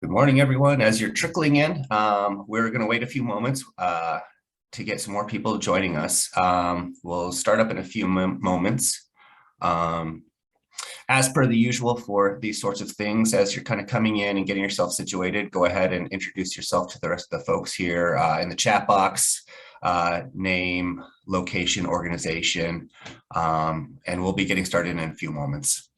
Good morning, everyone. As you're trickling in, we're going to wait a few moments to get some more people joining us. We'll start up in a few moments. As per the usual for these sorts of things, as you're kind of coming in and getting yourself situated, go ahead and introduce yourself to the rest of the folks here in the chat box, name, location, organization, and we'll be getting started in a few moments.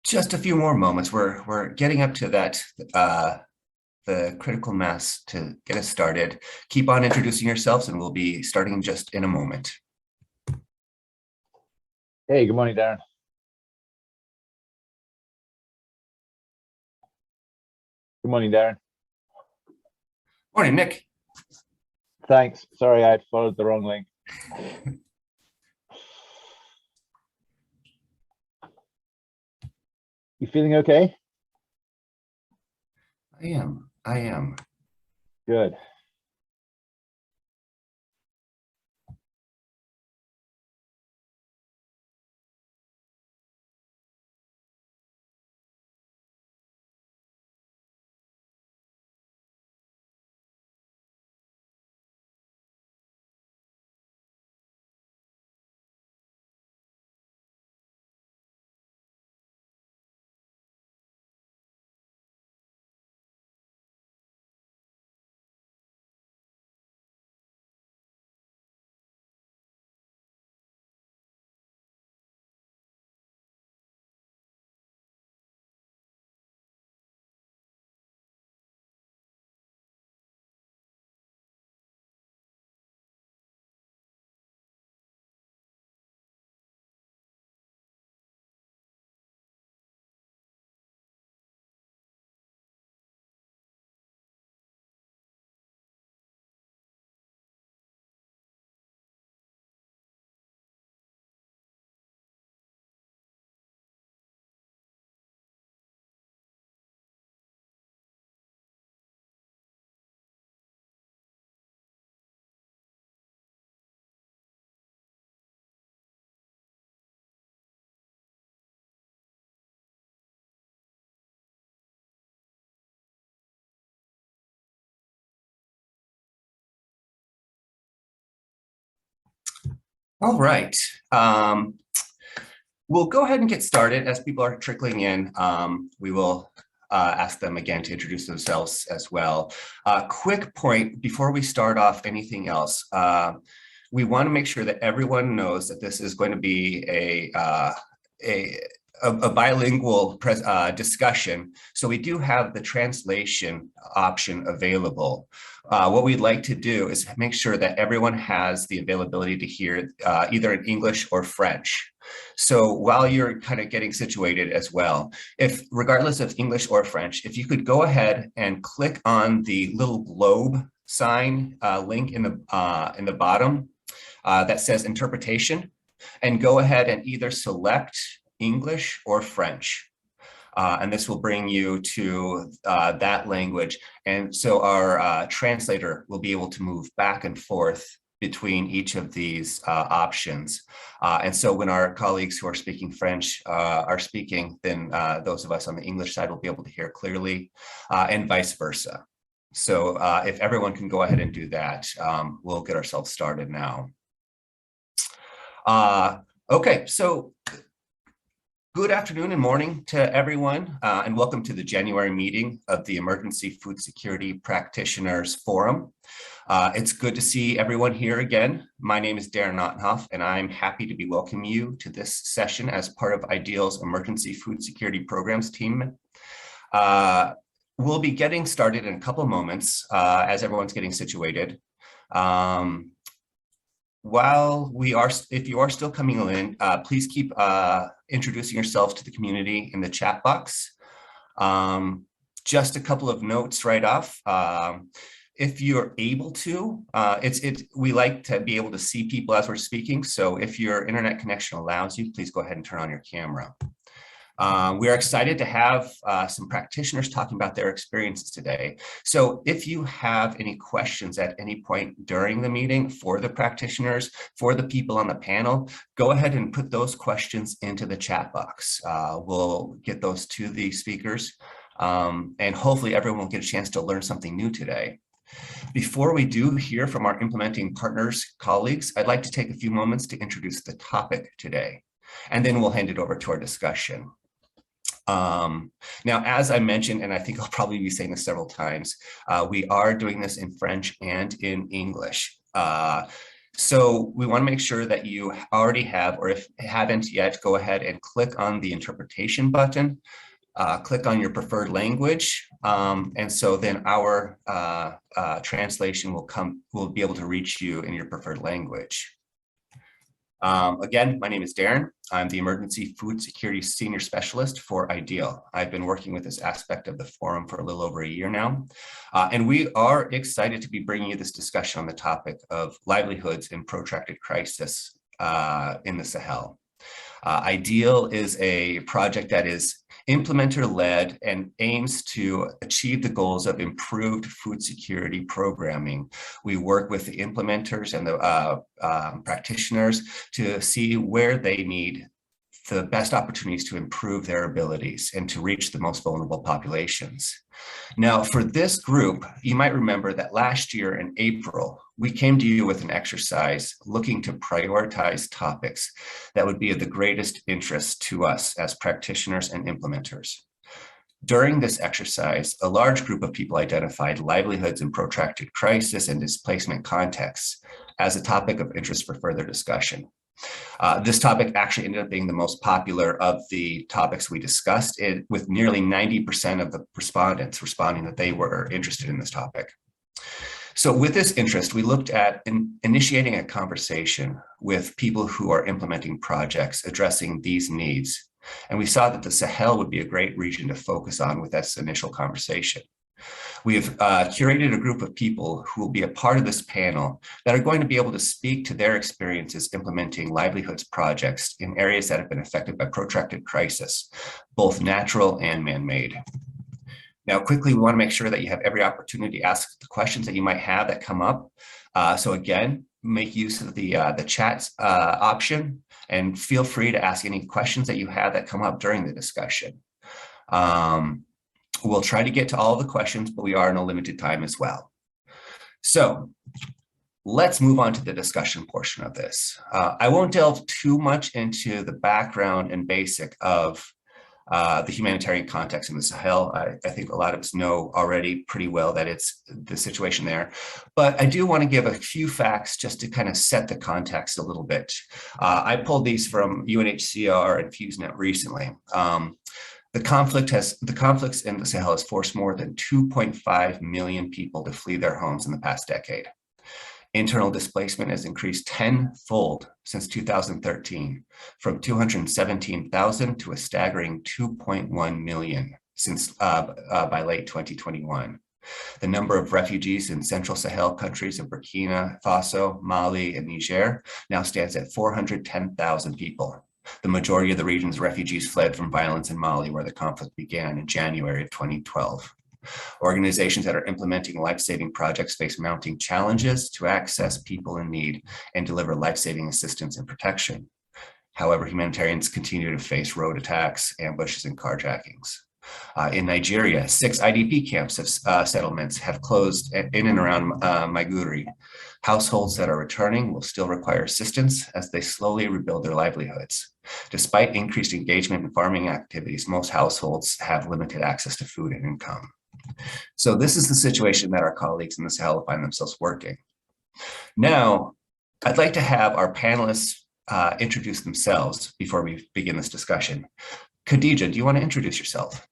Just a few more moments. We're getting up to that the critical mass to get us started. Keep on introducing yourselves, and we'll be starting just in a moment. Hey, good morning, Darren. Good morning, Darren. Morning, Nick. Thanks. Sorry, I followed the wrong link. You feeling okay? I am. Good. All right. We'll go ahead and get started. As people are trickling in, we will ask them again to introduce themselves as well. Quick point before we start off anything else. We want to make sure that everyone knows that this is going to be a bilingual discussion. So we do have the translation option available. What we'd like to do is make sure that everyone has the availability to hear either in English or French. So while you're kind of getting situated as well, if regardless of English or French, if you could go ahead and click on the little globe sign link in the bottom that says interpretation, and go ahead and either select English or French. And this will bring you to that language. And so our translator will be able to move back and forth between each of these options. And so when our colleagues who are speaking French are speaking, then those of us on the English side will be able to hear clearly, and vice versa. So if everyone can go ahead and do that, we'll get ourselves started now. Okay, so good afternoon and morning to everyone, and welcome to the January meeting of the Emergency Food Security Practitioners Forum. It's good to see everyone here again. My name is Darren Ottenhoff, and I'm happy to be welcoming you to this session as part of IDEAL's Emergency Food Security Programs team. We'll be getting started in a couple of moments as everyone's getting situated. While if you are still coming in, please keep introducing yourself to the community in the chat box. Just a couple of notes right off. If you're able to, we like to be able to see people as we're speaking. So if your internet connection allows you, please go ahead and turn on your camera. We are excited to have some practitioners talking about their experiences today. So if you have any questions at any point during the meeting for the practitioners, for the people on the panel, go ahead and put those questions into the chat box. We'll get those to the speakers, and hopefully everyone will get a chance to learn something new today. Before we do hear from our implementing partners, colleagues, I'd like to take a few moments to introduce the topic today, and then we'll hand it over to our discussion. Now, as I mentioned, and I think I'll probably be saying this several times, we are doing this in French and in English. So we want to make sure that you already have, or if haven't yet, go ahead and click on the interpretation button, click on your preferred language, and so then our translation will be able to reach you in your preferred language. Again, my name is Darren. I'm the Emergency Food Security Senior Specialist for IDEAL. I've been working with this aspect of the forum for a little over a year now, and we are excited to be bringing you this discussion on the topic of livelihoods in protracted crisis in the Sahel. IDEAL is a project that is implementer-led and aims to achieve the goals of improved food security programming. We work with the implementers and the practitioners to see where they need the best opportunities to improve their abilities and to reach the most vulnerable populations. Now, for this group, you might remember that last year in April, we came to you with an exercise looking to prioritize topics that would be of the greatest interest to us as practitioners and implementers. During this exercise, a large group of people identified livelihoods in protracted crisis and displacement contexts as a topic of interest for further discussion. This topic actually ended up being the most popular of the topics we discussed, with nearly 90% of the respondents responding that they were interested in this topic. So with this interest, we looked at initiating a conversation with people who are implementing projects addressing these needs. And we saw that the Sahel would be a great region to focus on with this initial conversation. We have curated a group of people who will be a part of this panel that are going to be able to speak to their experiences implementing livelihoods projects in areas that have been affected by protracted crisis, both natural and man-made. Now, quickly, we want to make sure that you have every opportunity to ask the questions that you might have that come up. So again, make use of the chat option and feel free to ask any questions that you have that come up during the discussion. We'll try to get to all the questions, but we are in a limited time as well. So let's move on to the discussion portion of this. I won't delve too much into the background and basic of the humanitarian context in the Sahel. I think a lot of us know already pretty well that it's the situation there, but I do want to give a few facts just to kind of set the context a little bit. I pulled these from UNHCR and FuseNet recently. The conflicts in the Sahel has forced more than 2.5 million people to flee their homes in the past decade. Internal displacement has increased tenfold since 2013, from 217,000 to a staggering 2.1 million since by late 2021. The number of refugees in Central Sahel countries of Burkina Faso, Mali, and Niger now stands at 410,000 people. The majority of the region's refugees fled from violence in Mali, where the conflict began in January of 2012. Organizations that are implementing life-saving projects face mounting challenges to access people in need and deliver life-saving assistance and protection. However, humanitarians continue to face road attacks, ambushes, and carjackings. In Nigeria, 6 IDP camps settlements have closed in and around Maiduguri. Households that are returning will still require assistance as they slowly rebuild their livelihoods. Despite increased engagement in farming activities, most households have limited access to food and income. So this is the situation that our colleagues in the Sahel find themselves working. Now, I'd like to have our panelists introduce themselves before we begin this discussion. Khadija, do you want to introduce yourself?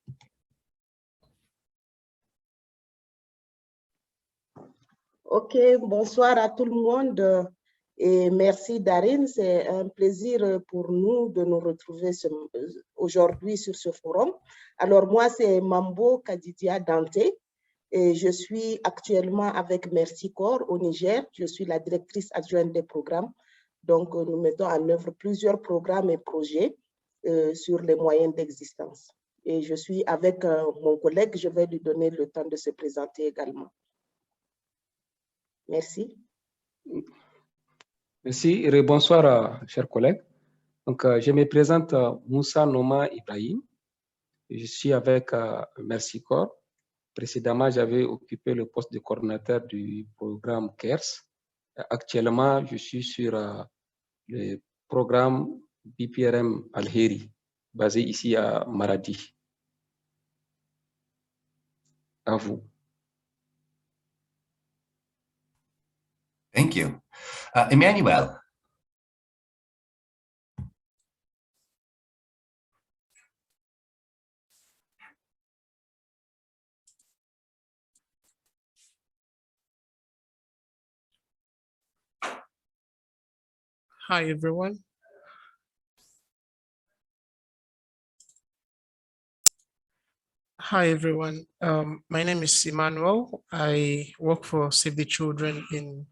Ok, bonsoir à tout le monde et merci Darine, c'est un plaisir pour nous de nous retrouver aujourd'hui sur ce forum. Alors moi c'est Mambo Kadidia Dante et je suis actuellement avec Mercy Corps au Niger, je suis la directrice adjointe des programmes, donc nous mettons en œuvre plusieurs programmes et projets sur les moyens d'existence. Et je suis avec mon collègue, je vais lui donner le temps de se présenter également. Merci. Merci et bonsoir, chers collègues. Donc, je me présente Moussa Noma Ibrahim. Je suis avec Mercy Corps. Précédemment, j'avais occupé le poste de coordinateur du programme CARES. Actuellement, je suis sur le programme BPRM Algérie, basé ici à Maradi. À vous. Thank you. Emmanuel. Hi, everyone. Hi, everyone. My name is Emmanuel. I work for Save the Children in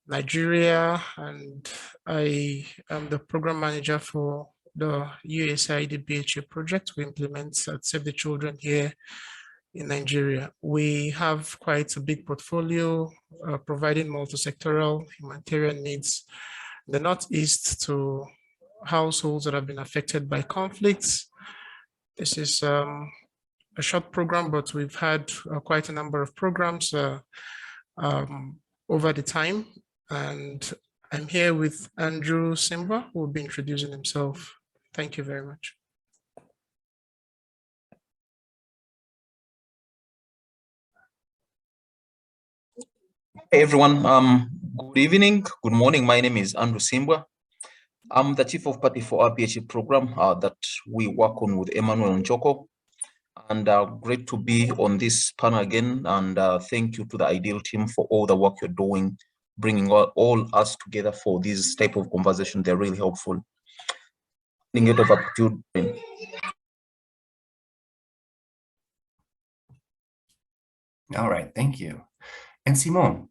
Nigeria, and I am the program manager for the USAID BHA project we implement at Save the Children here in Nigeria. We have quite a big portfolio providing multi-sectoral humanitarian needs in the Northeast to households that have been affected by conflicts. This is a short program, but we've had quite a number of programs over the time. And I'm here with Andrew Simba, who will be introducing himself. Thank you very much. Hey everyone, good evening, good morning. My name is Andrew Simba. I'm the Chief of Party for our PhD program that we work on with Emmanuel Njoko. And great to be on this panel again. And thank you to the IDEAL team for all the work you're doing, bringing all us together for this type of conversation. They're really helpful. All right, thank you. And Simone.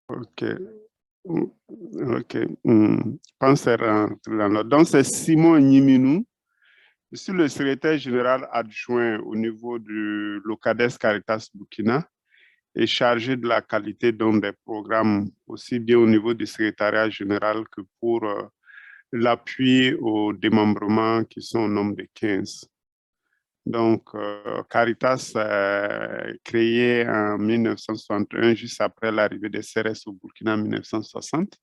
Ok. Donc, c'est Simon Nyiminou. Je suis le secrétaire général adjoint au niveau du Locades Caritas Burkina et chargé de la qualité des programmes, aussi bien au niveau du secrétariat général que pour l'appui au démembrement qui sont au nombre de 15. Donc, Caritas créé en 1961, juste après l'arrivée des CRS au Burkina en 1960.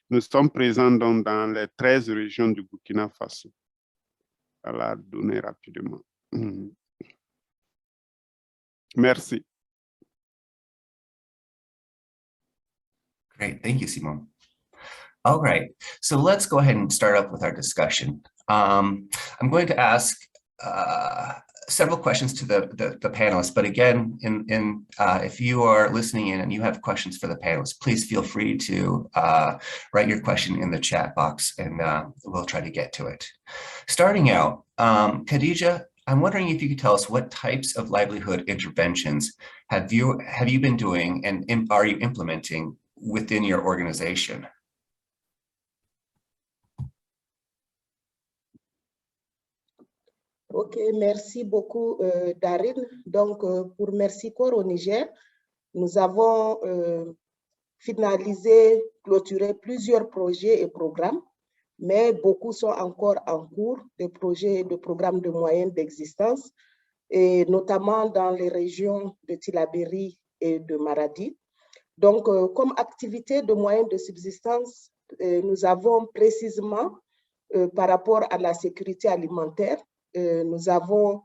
Nous sommes présents donc dans les 13 régions du Burkina Faso. À la donner rapidement. Merci. Great, thank you, Simone. All right, so let's go ahead and start up with our discussion. I'm going to ask several questions to the panelists, but again, if you are listening in and you have questions for the panelists, please feel free to write your question in the chat box and we'll try to get to it. Starting out, Khadija, I'm wondering if you could tell us what types of livelihood interventions have you been doing and are you implementing within your organization? Ok, merci beaucoup, Darin. Donc, pour Mercy Corps au Niger, nous avons finalisé, clôturé plusieurs projets et programmes, mais beaucoup sont encore en cours, des projets et de programmes de moyens d'existence, et notamment dans les régions de Tillabéri et de Maradi. Donc, comme activité de moyens de subsistance, nous avons précisément, par rapport à la sécurité alimentaire, nous avons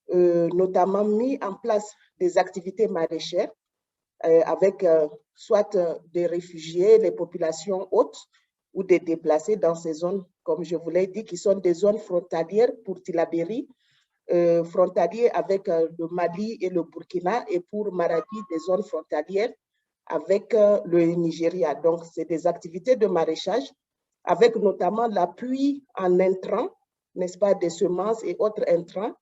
notamment mis en place des activités maraîchères avec soit des réfugiés, les populations hautes ou des déplacés dans ces zones, comme je vous l'ai dit, qui sont des zones frontalières pour Tillabéri, frontaliers avec le Mali et le Burkina, et pour Maradi, des zones frontalières avec le Nigeria. Donc, c'est des activités de maraîchage avec notamment l'appui en intrants, n'est-ce pas, des semences et autres intrants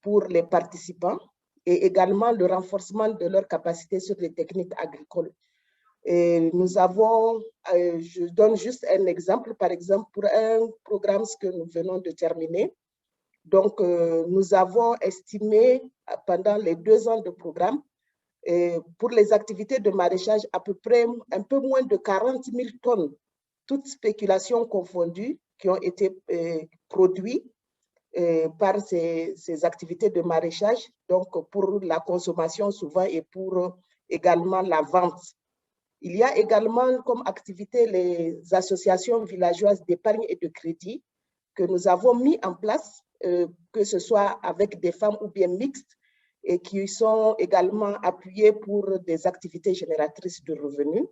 pour les participants, et également le renforcement de leurs capacités sur les techniques agricoles. Et nous avons, je donne juste un exemple, par exemple, pour un programme que nous venons de terminer. Donc, nous avons estimé pendant les 2 ans de programme, pour les activités de maraîchage, à peu près un peu moins de 40 000 tonnes, toutes spéculations confondues, qui ont été produites par ces activités de maraîchage, donc pour la consommation souvent et pour également la vente. Il y a également comme activité les associations villageoises d'épargne et de crédit que nous avons mis en place, que ce soit avec des femmes ou bien mixtes, et qui sont également appuyées pour des activités génératrices de revenus.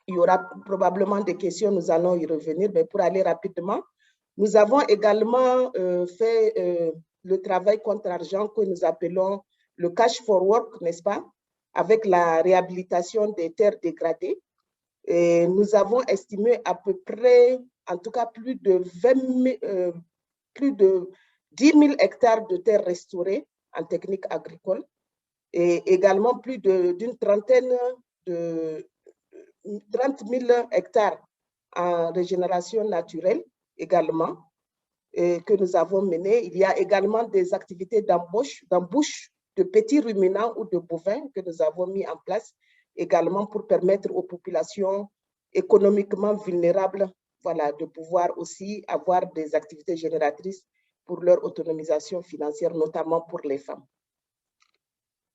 Il y aura probablement des questions, nous allons y revenir, mais pour aller rapidement, nous avons également fait le travail contre argent que nous appelons le cash for work, n'est-ce pas, avec la réhabilitation des terres dégradées. Et nous avons estimé à peu près, en tout cas plus de 10 000 hectares de terres restaurées en technique agricole, et également plus d'une trentaine de 30 000 hectares en régénération naturelle également, que nous avons menées. Il y a également des activités d'embauche de petits ruminants ou de bovins que nous avons mis en place également pour permettre aux populations économiquement vulnérables, voilà, de pouvoir aussi avoir des activités génératrices pour leur autonomisation financière, notamment pour les femmes.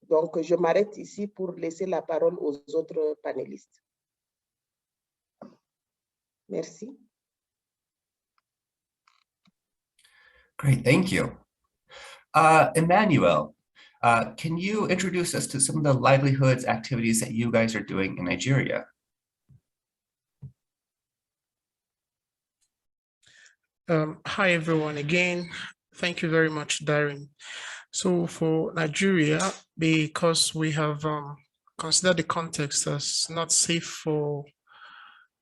Donc, je m'arrête ici pour laisser la parole aux autres panélistes. Merci. Great, thank you. Emmanuel, can you introduce us to some of the livelihoods activities that you guys are doing in Nigeria? Hi, everyone. Again, thank you very much, Darren. So for Nigeria, because we have considered the context as not safe for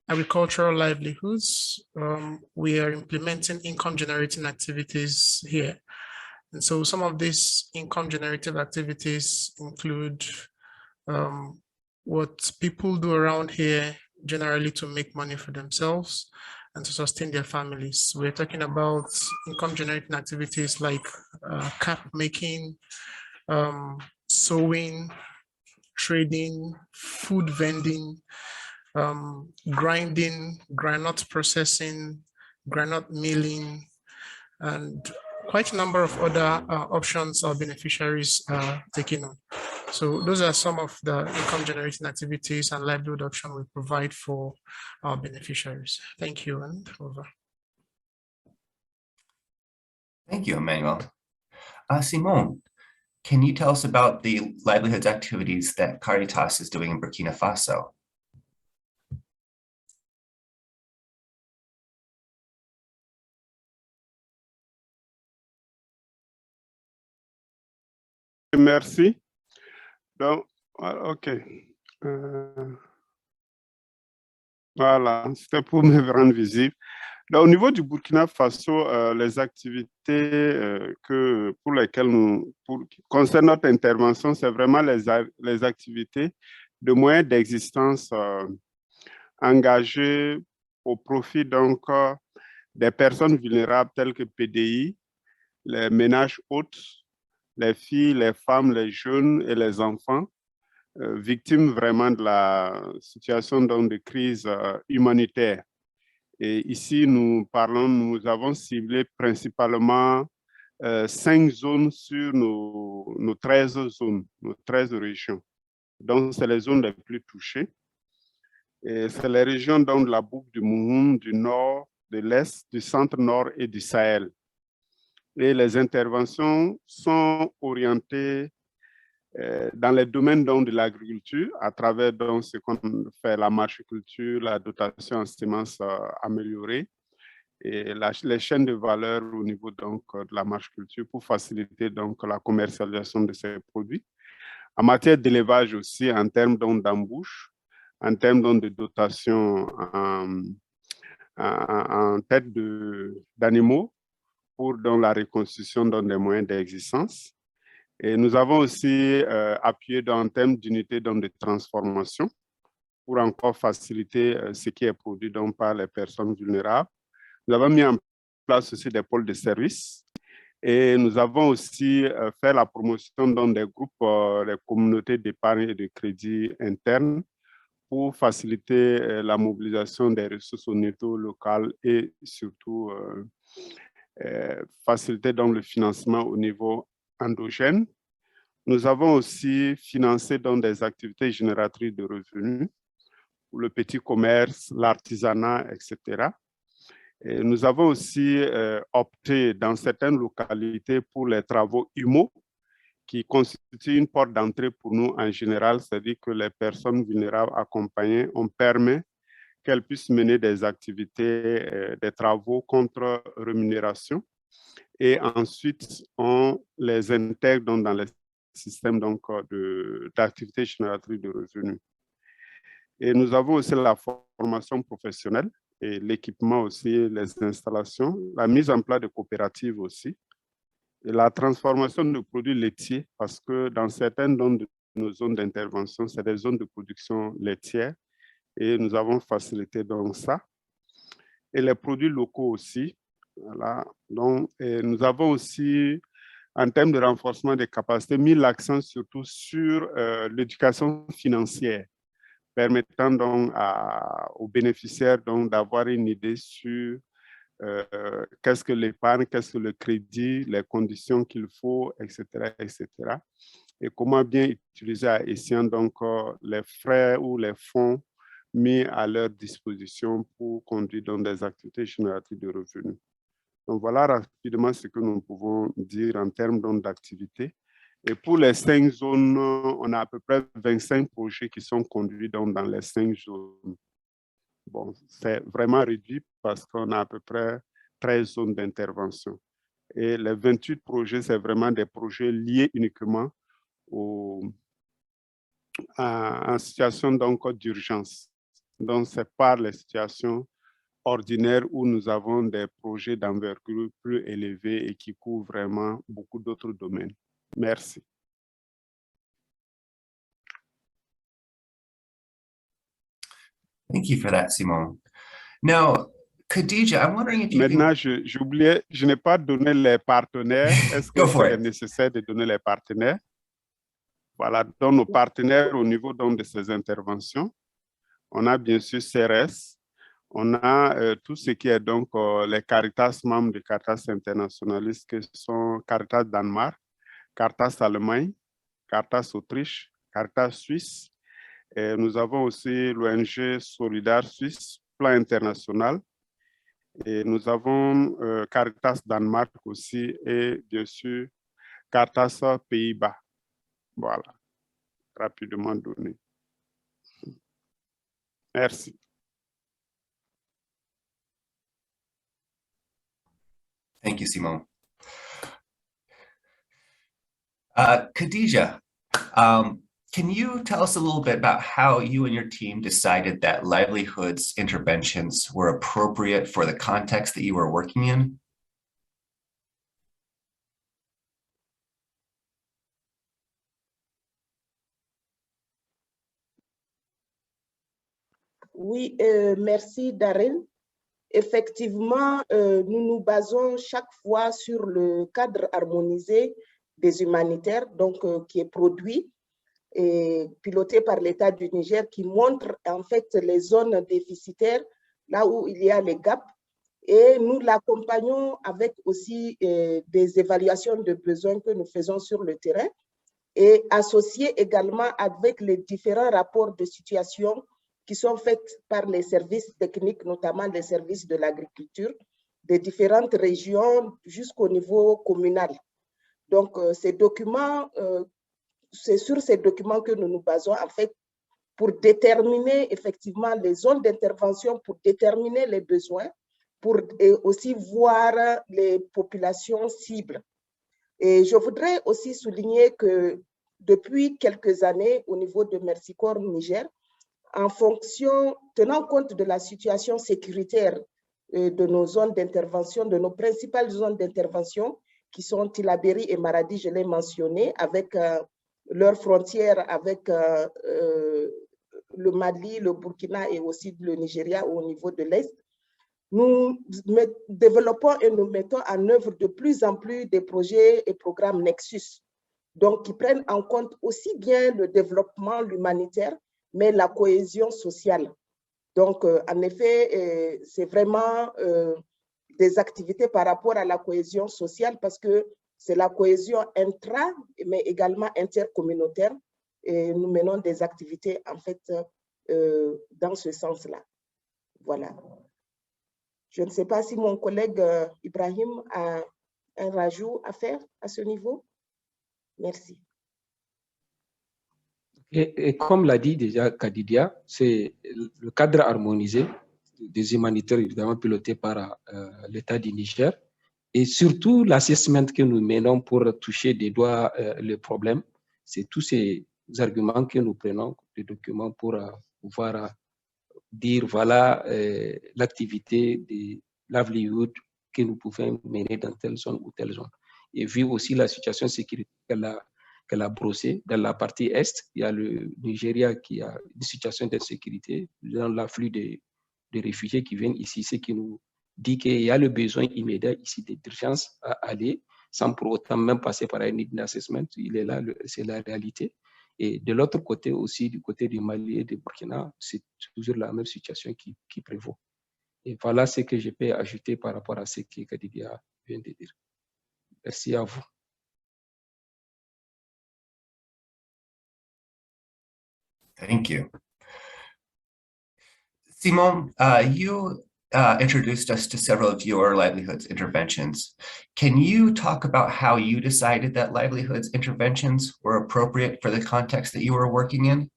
agricultural livelihoods, we are implementing income generating activities here. And so some of these income generative activities include what people do around here generally to make money for themselves and to sustain their families. We're talking about income generating activities like cap making, sewing, trading, food vending, grinding, groundnut processing, groundnut milling, and quite a number of other options our beneficiaries are taking on. So those are some of the income generating activities and livelihood options we provide for our beneficiaries. Thank you, and over. Thank you, Emmanuel. Simone, can you tell us about the livelihoods activities that Caritas is doing in Burkina Faso? Merci. Donc, OK. Voilà, c'était pour me rendre visible. Donc, au niveau du Burkina Faso, les activités pour lesquelles concernant notre intervention, c'est vraiment les activités de moyens d'existence engagées au profit donc des personnes vulnérables telles que PDI, les ménages hôtes, les filles, les femmes, les jeunes et les enfants, victimes vraiment de la situation donc, de crise humanitaire. Et ici, nous avons ciblé principalement 5 zones sur nos 13 zones, nos 13 régions. Donc, c'est les zones les plus touchées. Et c'est les régions donc, de la boucle du Mouhoun, du nord, de l'est, du centre-nord et du Sahel. Et les interventions sont orientées dans les domaines donc, de l'agriculture, à travers donc, ce qu'on fait la marchiculture, la dotation en semences améliorée et les chaînes de valeur au niveau donc, de la marchiculture pour faciliter donc, la commercialisation de ces produits. En matière d'élevage aussi, en termes d'embauche, en termes donc, de dotation en tête d'animaux pour donc, la reconstitution donc, des moyens d'existence. Et nous avons aussi appuyé en termes d'unités de transformation pour encore faciliter ce qui est produit donc, par les personnes vulnérables. Nous avons mis en place aussi des pôles de services et nous avons aussi fait la promotion dans des groupes, les communautés d'épargne et de crédit internes pour faciliter la mobilisation des ressources au niveau local et surtout faciliter donc, le financement au niveau endogène. Nous avons aussi financé donc, des activités génératrices de revenus pour le petit commerce, l'artisanat, etc. Et nous avons aussi opté dans certaines localités pour les travaux humo qui constituent une porte d'entrée pour nous en général, c'est-à-dire que les personnes vulnérables accompagnées, on permet qu'elles puissent mener des activités, des travaux contre rémunération. Et ensuite, on les intègre donc, dans les systèmes d'activités génératrices de revenus. Et nous avons aussi la formation professionnelle et l'équipement aussi, les installations, la mise en place de coopératives aussi, et la transformation de produits laitiers, parce que dans certaines de nos zones d'intervention, c'est des zones de production laitière, et nous avons facilité donc ça. Et les produits locaux aussi. Voilà. Donc, nous avons aussi, en termes de renforcement des capacités, mis l'accent surtout sur l'éducation financière, permettant donc aux bénéficiaires d'avoir une idée sur qu'est-ce que l'épargne, qu'est-ce que le crédit, les conditions qu'il faut, etc., etc. Et comment bien utiliser à escient donc les frais ou les fonds mis à leur disposition pour conduire dans des activités génératrices de revenus. Donc voilà rapidement ce que nous pouvons dire en termes d'activités. Et pour les 5 zones, on a à peu près 25 projets qui sont conduits dans les 5 zones. Bon, c'est vraiment réduit parce qu'on a à peu près 13 zones d'intervention. Et les 28 projets, c'est vraiment des projets liés uniquement en situation d'urgence. Donc, c'est par les situations ordinaires où nous avons des projets d'envergure plus élevés et qui couvrent vraiment beaucoup d'autres domaines. Merci. Thank you for that, Simon. Now, Khadija, I'm wondering if you Maintenant, j'ai oublié, je n'ai pas donné les partenaires. Est-ce que c'est nécessaire de donner les partenaires? Voilà, donc nos partenaires au niveau donc, de ces interventions. On a bien sûr CRS, on a tout ce qui est donc les Caritas membres de Caritas internationalistes qui sont Caritas Danemark, Caritas Allemagne, Caritas Autriche, Caritas Suisse. Et nous avons aussi l'ONG Solidaire Suisse, Plan International. Et nous avons Caritas Danemark aussi et bien sûr Caritas Pays-Bas. Voilà, rapidement donné. Merci. Thank you, Simon. Khadija, Can you tell us a little bit about how you and your team decided that livelihoods interventions were appropriate for the context that you were working in? Oui, merci Darren. Effectivement, nous nous basons chaque fois sur le cadre harmonisé des humanitaires, donc qui est produit et piloté par l'État du Niger, qui montre en fait les zones déficitaires, là où il y a les gaps. Et nous l'accompagnons avec aussi des évaluations de besoins que nous faisons sur le terrain et associés également avec les différents rapports de situation qui sont faits par les services techniques, notamment les services de l'agriculture, des différentes régions jusqu'au niveau communal. Donc, ces documents, c'est sur ces documents que nous nous basons en fait pour déterminer effectivement les zones d'intervention, pour déterminer les besoins, pour aussi voir les populations cibles. Et je voudrais aussi souligner que depuis quelques années, au niveau de Mercy Corps Niger, en fonction, tenant compte de la situation sécuritaire de nos zones d'intervention, de nos principales zones d'intervention, qui sont Tillabéri et Maradi, je l'ai mentionné, avec leurs frontières avec le Mali, le Burkina et aussi le Nigeria au niveau de l'Est, nous développons et nous mettons en œuvre de plus en plus des projets et programmes Nexus, donc qui prennent en compte aussi bien le développement, l'humanitaire, mais la cohésion sociale. Donc, en effet, c'est vraiment des activités par rapport à la cohésion sociale parce que c'est la cohésion intra, mais également intercommunautaire. Et nous menons des activités, en fait, dans ce sens-là. Voilà. Je ne sais pas si mon collègue Ibrahim a un rajout à faire à ce niveau. Merci. Et comme l'a dit déjà Kadidia, c'est le cadre harmonisé des humanitaires, évidemment piloté par l'État du Niger, et surtout l'assessment que nous menons pour toucher des doigts le problème. C'est tous ces arguments que nous prenons, des documents pour pouvoir dire voilà l'activité de livelihood que nous pouvons mener dans telle zone ou telle zone. Et vu aussi la situation sécuritaire qu'elle a brossée, dans la partie Est, il y a le Nigeria qui a une situation d'insécurité dans l'afflux des réfugiés qui viennent ici, ce qui nous dit qu'il y a le besoin immédiat ici d'urgence à aller, sans pour autant même passer par un need assessment. Il est là, c'est la réalité. Et de l'autre côté aussi, du côté du Mali et du Burkina, c'est toujours la même situation qui prévaut. Et voilà ce que je peux ajouter par rapport à ce que Kadidia vient de dire. Merci à vous. Thank you. Simon, you introduced us to several of your livelihoods interventions. Can you talk about how you decided that livelihoods interventions were appropriate for the context that you were working in?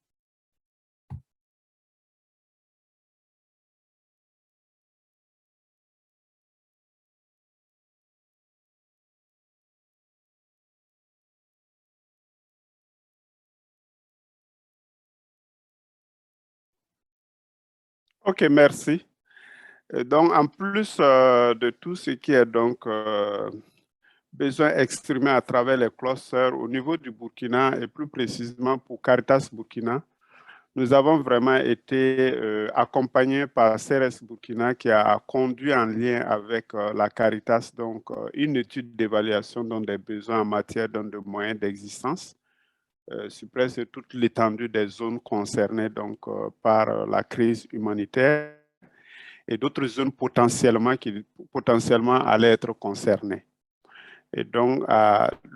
Ok, merci. Donc, en plus de tout ce qui est donc besoin exprimé à travers les clusters au niveau du Burkina et plus précisément pour Caritas Burkina, nous avons vraiment été accompagnés par CRS Burkina qui a conduit en lien avec la Caritas donc une étude d'évaluation des besoins en matière de moyens d'existence sur presque toute l'étendue des zones concernées donc par la crise humanitaire et d'autres zones qui potentiellement allaient être concernées. Et donc,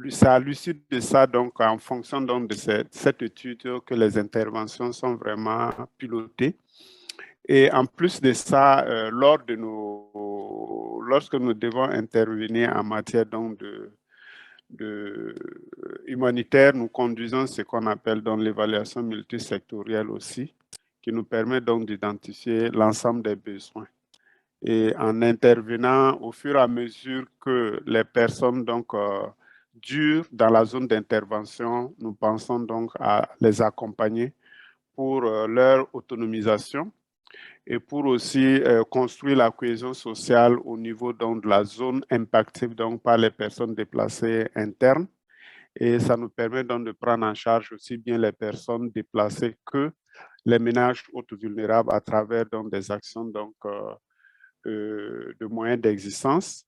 c'est à l'issue de ça, donc, en fonction donc, de cette étude, que les interventions sont vraiment pilotées. Et en plus de ça, lorsque nous devons intervenir en matière donc, de humanitaire, nous conduisons ce qu'on appelle l'évaluation multisectorielle aussi, qui nous permet donc d'identifier l'ensemble des besoins. Et en intervenant au fur et à mesure que les personnes donc, durs dans la zone d'intervention, nous pensons donc à les accompagner pour leur autonomisation et pour aussi construire la cohésion sociale au niveau donc, de la zone impactée donc, par les personnes déplacées internes. Et ça nous permet donc de prendre en charge aussi bien les personnes déplacées que les ménages auto-vulnérables à travers donc, des actions donc, de moyens d'existence.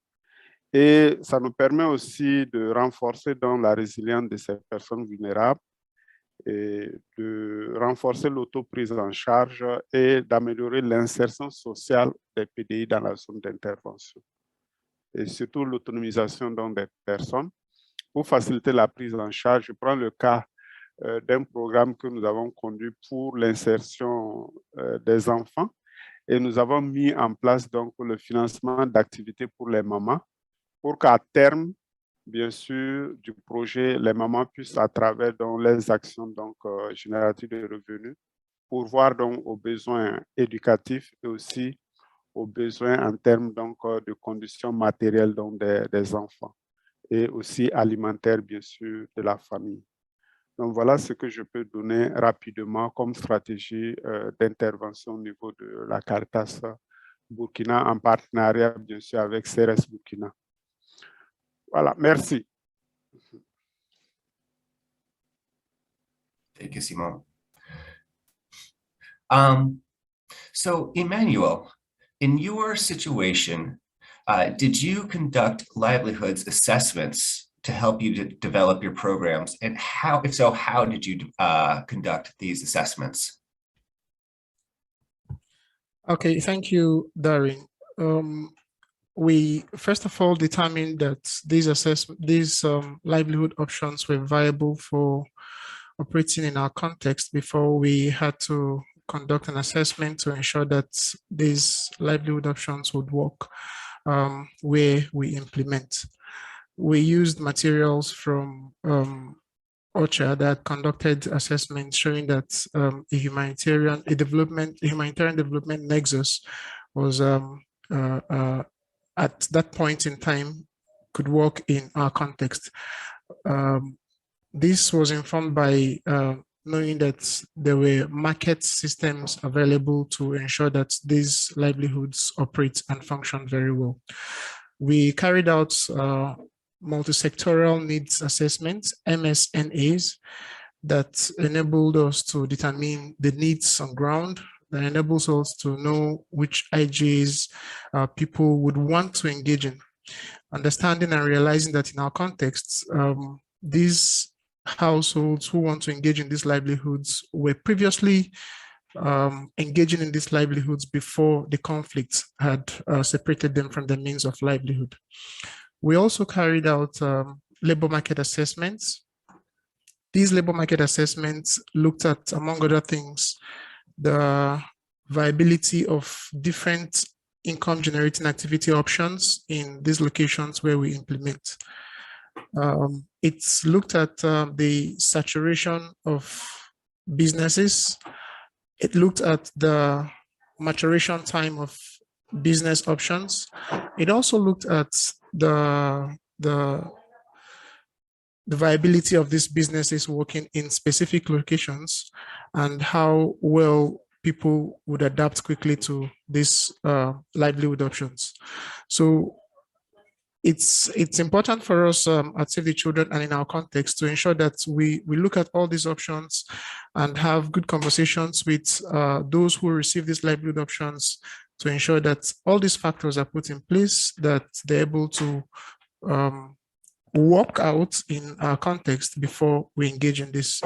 Et ça nous permet aussi de renforcer donc, la résilience de ces personnes vulnérables et de renforcer l'autoprise en charge et d'améliorer l'insertion sociale des PDI dans la zone d'intervention. Et surtout l'autonomisation des personnes. Pour faciliter la prise en charge, je prends le cas d'un programme que nous avons conduit pour l'insertion des enfants et nous avons mis en place donc le financement d'activités pour les mamans pour qu'à terme, bien sûr, du projet, les mamans puissent, à travers donc, les actions donc, génératrices de revenus, pourvoir donc aux besoins éducatifs et aussi aux besoins en termes donc, de conditions matérielles donc, des enfants et aussi alimentaires, bien sûr, de la famille. Donc, voilà ce que je peux donner rapidement comme stratégie d'intervention au niveau de la Caritas Burkina en partenariat, bien sûr, avec CRS Burkina. Voilà, merci. Thank you, Simon. So, Emmanuel, in your situation, did you conduct livelihoods assessments to help you to develop your programs? And how, if so, how did you conduct these assessments? Okay, thank you, Darren. We first of all determined that these livelihood options were viable for operating in our context before we had to conduct an assessment to ensure that these livelihood options would work where we implement. We used materials from OCHA that conducted assessments showing that a humanitarian development nexus was at that point in time could work in our context. This was informed by knowing that there were market systems available to ensure that these livelihoods operate and function very well. We carried out multi-sectoral needs assessments, MSNAs, that enabled us to determine the needs on ground, that enables us to know which IGs people would want to engage in. Understanding and realizing that in our context, these households who want to engage in these livelihoods were previously engaging in these livelihoods before the conflict had separated them from the means of livelihood. We also carried out labor market assessments. These labor market assessments looked at, among other things, the viability of different income generating activity options in these locations where we implement. It's looked at the saturation of businesses. It looked at the maturation time of business options. It also looked at the viability of these businesses working in specific locations and how well people would adapt quickly to these livelihood options. So it's important for us at Save the Children and in our context to ensure that we look at all these options and have good conversations with those who receive these livelihood options to ensure that all these factors are put in place, that they're able to work out in our context before we engage in this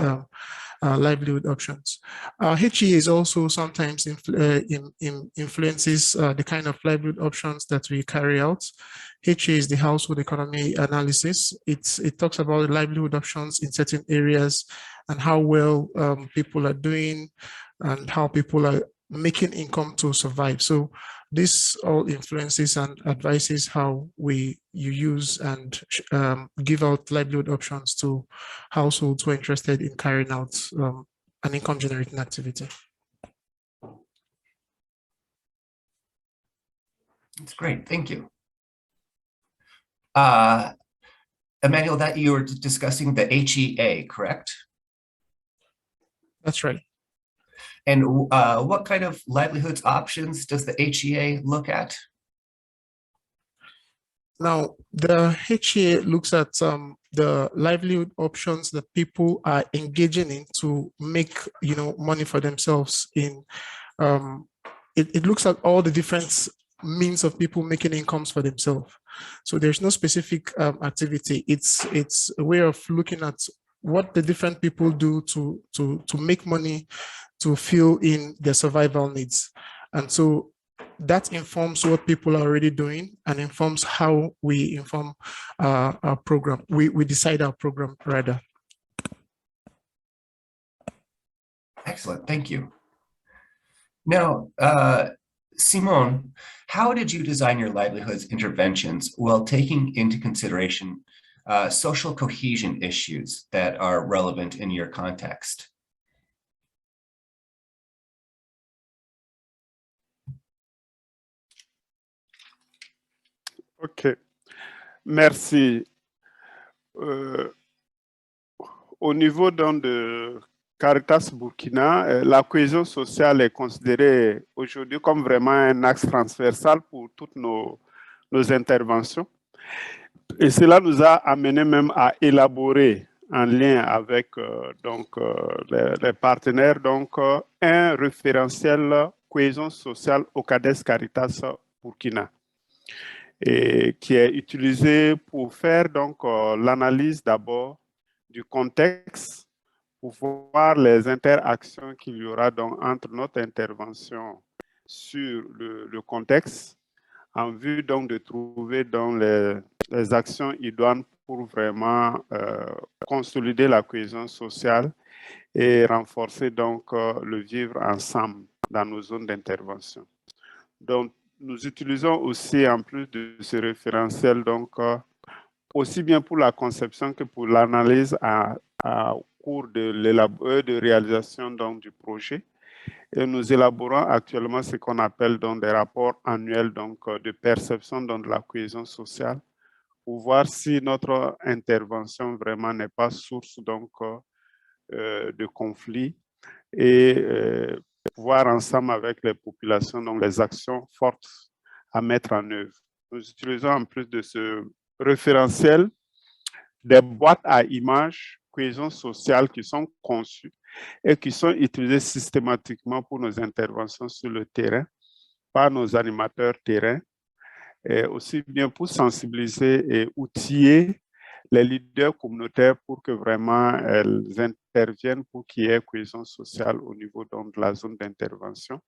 livelihood options. HE is also sometimes influences the kind of livelihood options that we carry out. HE is the household economy analysis. It talks about livelihood options in certain areas and how well people are doing and how people are making income to survive. So this all influences and advises how you use and give out livelihood options to households who are interested in carrying out an income generating activity. That's great, thank you. Emmanuel, that you were discussing the HEA, correct? That's right. And what kind of livelihoods options does the HEA look at? Now, the HEA looks at the livelihood options that people are engaging in to make, money for themselves. It looks at all the different means of people making incomes for themselves. So there's no specific activity. It's a way of looking at what the different people do to make money to fill in their survival needs. And so that informs what people are already doing and informs how we inform our program. We decide our program rather. Excellent, thank you. Now, Simone, how did you design your livelihoods interventions while taking into consideration social cohesion issues that are relevant in your context? OK, merci. Au niveau donc de Caritas Burkina, la cohésion sociale est considérée aujourd'hui comme vraiment un axe transversal pour toutes nos interventions. Et cela nous a amené même à élaborer en lien avec les partenaires un référentiel cohésion sociale au CADES Caritas Burkina, et qui est utilisé pour faire l'analyse d'abord du contexte, pour voir les interactions qu'il y aura entre notre intervention sur le contexte, en vue de trouver les actions idoines pour vraiment consolider la cohésion sociale et renforcer le vivre ensemble dans nos zones d'intervention. Donc, nous utilisons aussi, en plus de ce référentiel, aussi bien pour la conception que pour l'analyse au cours de réalisation du projet. Et nous élaborons actuellement ce qu'on appelle des rapports annuels de perception de la cohésion sociale, pour voir si notre intervention vraiment n'est pas source de conflits, et voir ensemble avec les populations les actions fortes à mettre en œuvre. Nous utilisons en plus de ce référentiel des boîtes à images cohésion sociale qui sont conçues et qui sont utilisées systématiquement pour nos interventions sur le terrain par nos animateurs terrain, et aussi bien pour sensibiliser et outiller les leaders communautaires pour que vraiment elles interviennent pour qu'il y ait cohésion sociale au niveau de la zone d'intervention.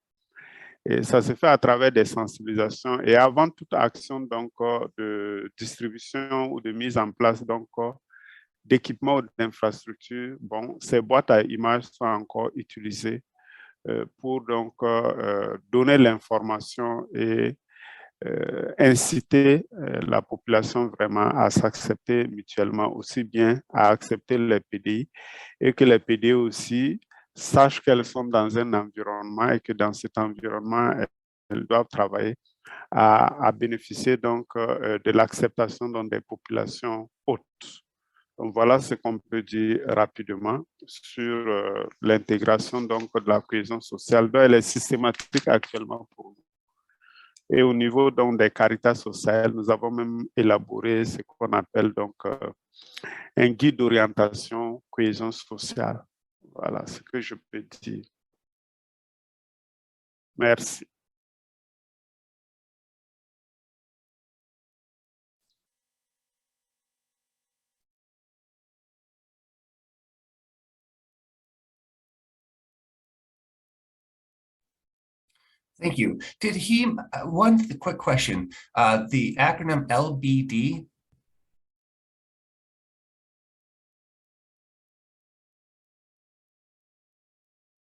Et ça se fait à travers des sensibilisations et avant toute action de distribution ou de mise en place d'équipements ou d'infrastructures. Bon, ces boîtes à images sont encore utilisées pour donner l'information et inciter la population vraiment à s'accepter mutuellement, aussi bien à accepter les PDI, et que les PDI aussi sachent qu'elles sont dans un environnement et que dans cet environnement, elles doivent travailler à bénéficier de l'acceptation des populations hautes. Donc voilà ce qu'on peut dire rapidement sur l'intégration de la cohésion sociale. Elle est systématique actuellement pour nous. Et au niveau des Caritas sociales, nous avons même élaboré ce qu'on appelle un guide d'orientation cohésion sociale. Voilà ce que je peux dire. Merci. Thank you. Did he, one quick question, the acronym LBD,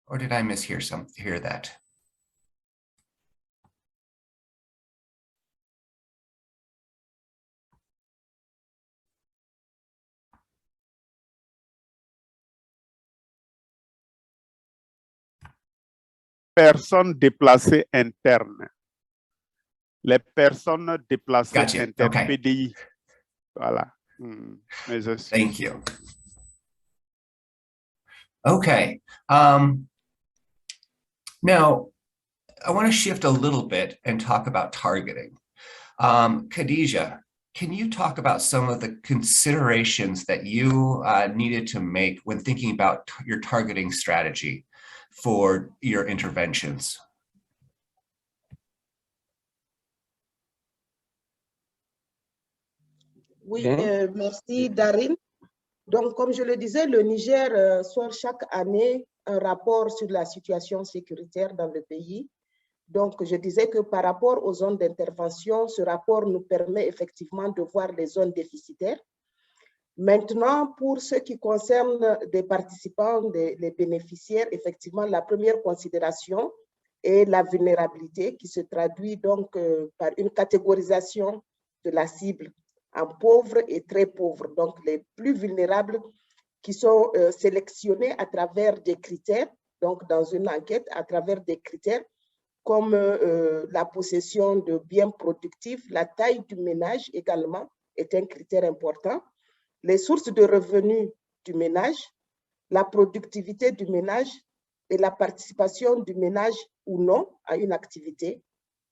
or did I hear that? Personnes déplacées internes. Les personnes déplacées Gotcha. internes, Okay. PDI. Voilà. Thank you. Okay. Now, I want to shift a little bit and talk about targeting. Khadija, can you talk about some of the considerations that you needed to make when thinking about your targeting strategy for your interventions? Oui, merci Darin. Donc, comme je le disais, le Niger sort chaque année un rapport sur la situation sécuritaire dans le pays. Donc, je disais que par rapport aux zones d'intervention, ce rapport nous permet effectivement de voir les zones déficitaires. Maintenant, pour ce qui concerne des participants, les bénéficiaires, effectivement, la première considération est la vulnérabilité qui se traduit donc par une catégorisation de la cible en pauvres et très pauvres. Donc, les plus vulnérables qui sont sélectionnés à travers des critères, donc dans une enquête, à travers des critères comme la possession de biens productifs, la taille du ménage également est un critère important, les sources de revenus du ménage, la productivité du ménage et la participation du ménage ou non à une activité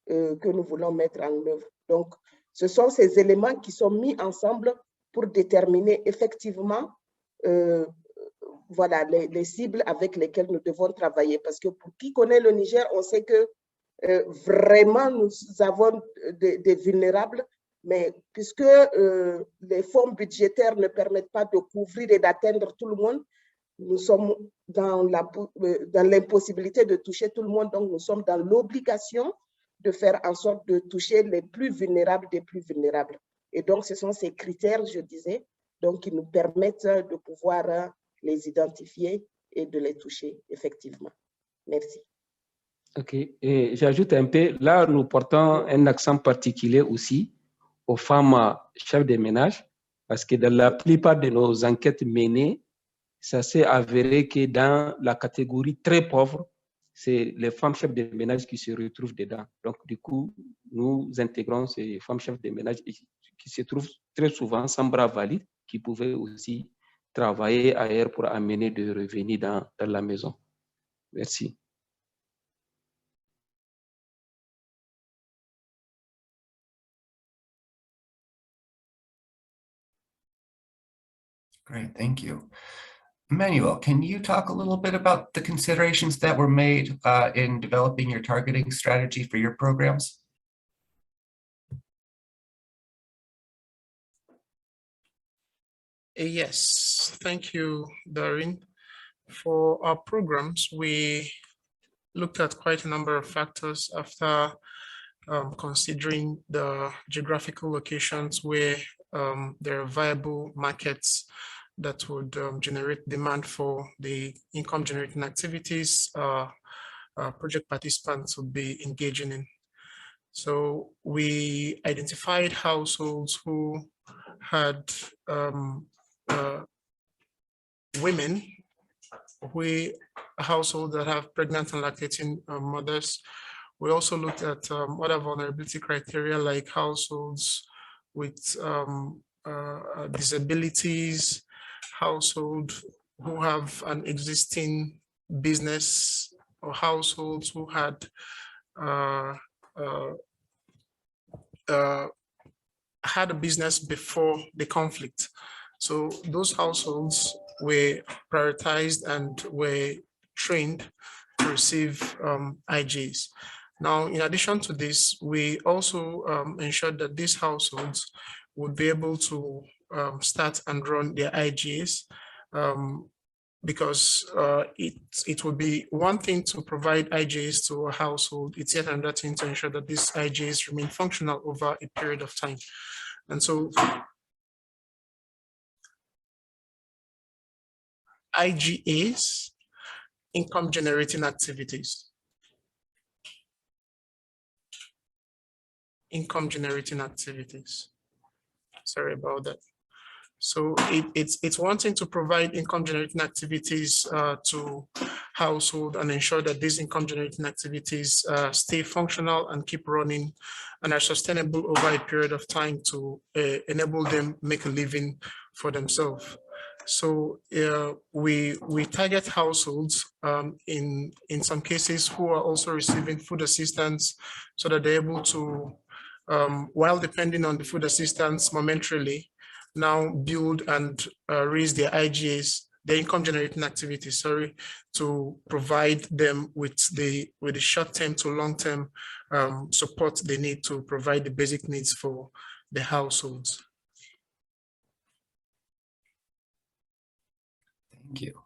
que nous voulons mettre en œuvre. Donc, ce sont ces éléments qui sont mis ensemble pour déterminer effectivement voilà, les cibles avec lesquelles nous devons travailler. Parce que pour qui connaît le Niger, on sait que vraiment nous avons des vulnérables, mais puisque les fonds budgétaires ne permettent pas de couvrir et d'atteindre tout le monde, nous sommes dans l'impossibilité de toucher tout le monde, donc nous sommes dans l'obligation de faire en sorte de toucher les plus vulnérables des plus vulnérables. Et donc, ce sont ces critères, je disais, donc, qui nous permettent de pouvoir les identifier et de les toucher effectivement. Merci. OK. Et j'ajoute un peu, là, nous portons un accent particulier aussi aux femmes chefs de ménage, parce que dans la plupart de nos enquêtes menées, ça s'est avéré que dans la catégorie très pauvre, c'est les femmes chefs de ménage qui se retrouvent dedans. Donc, du coup, nous intégrons ces femmes chefs de ménage qui se trouvent très souvent sans bras valides, qui pouvaient aussi travailler ailleurs pour amener des revenus dans la maison. Merci. Great, thank you. Emmanuel, can you talk a little bit about the considerations that were made in developing your targeting strategy for your programs? Yes, thank you, Darin. For our programs, we looked at quite a number of factors after considering the geographical locations where there are viable markets that would generate demand for the income generating activities project participants would be engaging in. So we identified households who had women, households that have pregnant and lactating mothers. We also looked at other vulnerability criteria like households with disabilities, households who have an existing business, or households who had had a business before the conflict. So those households were prioritized and were trained to receive IGs. Now, in addition to this, we also ensured that these households would be able to start and run their IGs because it would be one thing to provide IGs to a household. It's yet another thing to ensure that these IGs remain functional over a period of time. And so IGAs, income generating activities. Income generating activities. Sorry about that. So it's one thing to provide income generating activities to household and ensure that these income generating activities stay functional and keep running and are sustainable over a period of time to enable them make a living for themselves. So we target households in some cases who are also receiving food assistance so that they're able to, while depending on the food assistance momentarily, now build and raise their IGAs, their income generating activities, to provide them with the short-term to long-term support they need to provide the basic needs for the households. Thank you.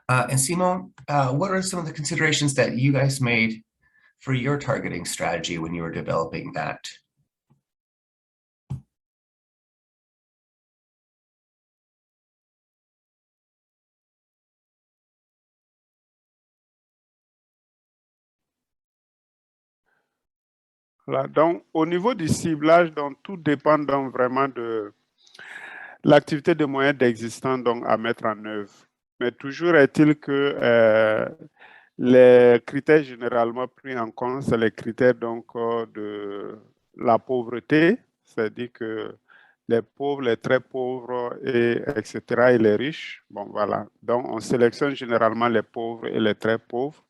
And Simon, what are some of the considerations that you guys made for your targeting strategy when you were developing that? Voilà, donc, au niveau du ciblage, donc, tout dépend donc, vraiment de l'activité de moyens d'existence donc, à mettre en œuvre. Mais toujours est-il que les critères généralement pris en compte, c'est les critères donc, de la pauvreté, c'est-à-dire que les pauvres, les très pauvres, etc., et les riches. Bon, voilà. Donc, on sélectionne généralement les pauvres et les très pauvres.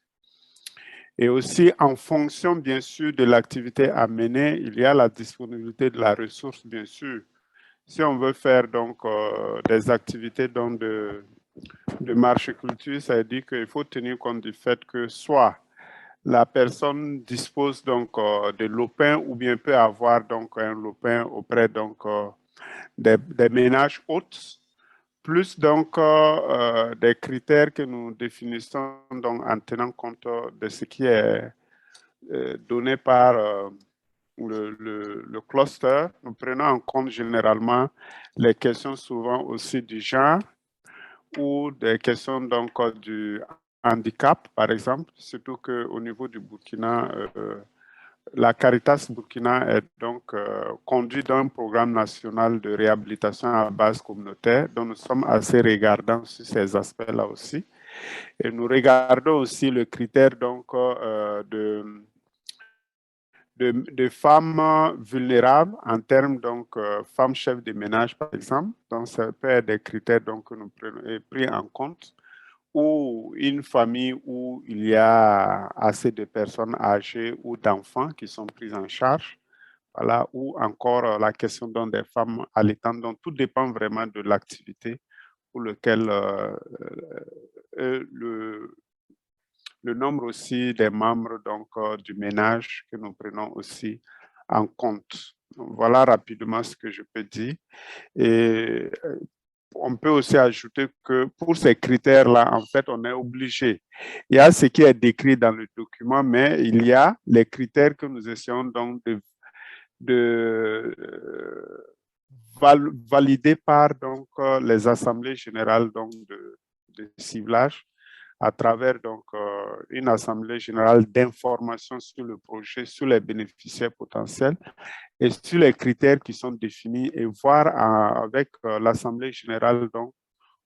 Et aussi, en fonction, bien sûr, de l'activité à mener, il y a la disponibilité de la ressource, bien sûr. Si on veut faire donc des activités donc, de marché-culture, ça veut dire qu'il faut tenir compte du fait que soit la personne dispose donc de lopin ou bien peut avoir donc un lopin auprès donc des ménages hôtes, plus donc des critères que nous définissons donc en tenant compte de ce qui est donné par le cluster. Nous prenons en compte généralement les questions souvent aussi du genre ou des questions donc du handicap, par exemple, surtout qu'au niveau du Burkina, la Caritas Burkina est donc conduite dans un programme national de réhabilitation à base communautaire, dont nous sommes assez regardants sur ces aspects-là aussi. Et nous regardons aussi le critère donc de femmes vulnérables en termes donc femmes chefs de ménage par exemple. Donc ça peut être des critères donc que nous prenons pris en compte, ou une famille où il y a assez de personnes âgées ou d'enfants qui sont pris en charge. Voilà, ou encore la question donc des femmes allaitantes. Donc tout dépend vraiment de l'activité pour lequel le nombre aussi des membres donc, du ménage que nous prenons aussi en compte. Donc, voilà rapidement ce que je peux dire. Et on peut aussi ajouter que pour ces critères-là, en fait, on est obligé. Il y a ce qui est décrit dans le document, mais il y a les critères que nous essayons donc de valider par donc, les assemblées générales donc, de ciblage, à travers donc, une assemblée générale d'information sur le projet, sur les bénéficiaires potentiels et sur les critères qui sont définis, et voir avec l'assemblée générale donc,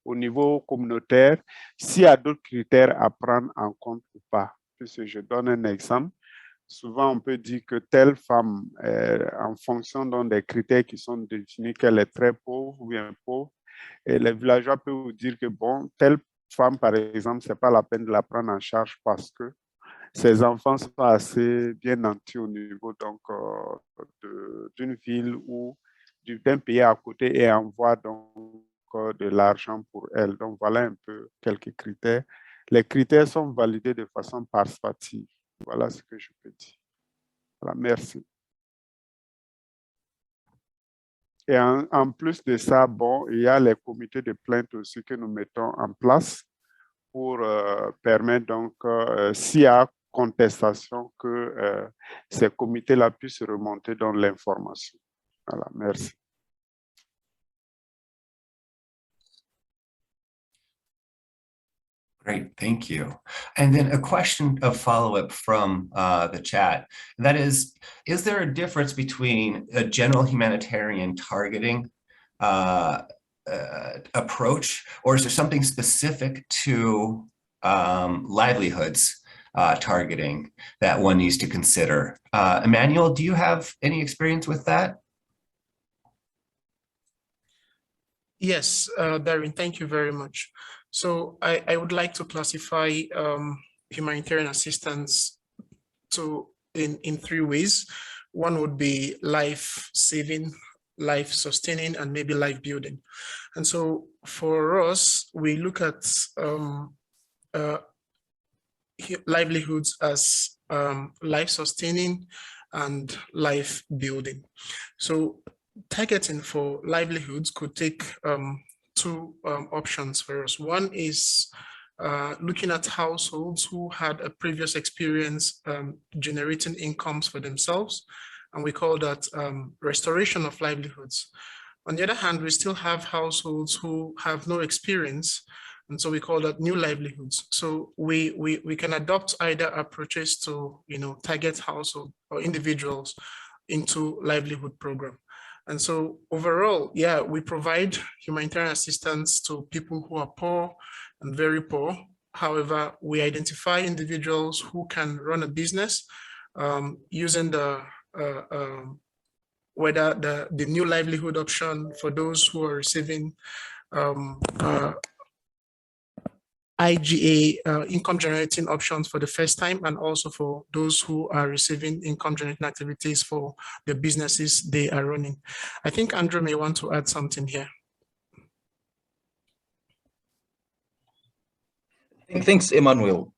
au niveau communautaire s'il y a d'autres critères à prendre en compte ou pas. Puisque je donne un exemple. Souvent, on peut dire que telle femme, en fonction donc, des critères qui sont définis, qu'elle est très pauvre ou bien pauvre, et les villageois peuvent vous dire que bon, telle femme, par exemple, ce n'est pas la peine de la prendre en charge parce que ses enfants sont assez bien nantis au niveau donc d'une ville ou d'un pays à côté et envoie donc de l'argent pour elle. Donc voilà un peu quelques critères. Les critères sont validés de façon participative. Voilà ce que je peux dire. Voilà, merci. Et en plus de ça, bon, il y a les comités de plainte aussi que nous mettons en place pour permettre donc, s'il y a contestation, que ces comités-là puissent remonter dans l'information. Voilà, merci. Great, thank you. And then a question of follow-up from the chat. That is there a difference between a general humanitarian targeting approach, or is there something specific to livelihoods targeting that one needs to consider. Emmanuel, do you have any experience with that? Yes, Darren, thank you very much. So I would like to classify humanitarian assistance in three ways. One would be life-saving, life-sustaining, and maybe life-building. And so for us, we look at livelihoods as life-sustaining and life-building. So targeting for livelihoods could take two options for us. One is looking at households who had a previous experience generating incomes for themselves, and we call that restoration of livelihoods. On the other hand, we still have households who have no experience, and so we call that new livelihoods. So we can adopt either approaches to target household or individuals into livelihood program. And so overall, yeah, we provide humanitarian assistance to people who are poor and very poor. However, we identify individuals who can run a business using whether the new livelihood option for those who are receiving IGA income generating options for the first time, and also for those who are receiving income generating activities for the businesses they are running. I think Andrew may want to add something here. Thanks, Emmanuel.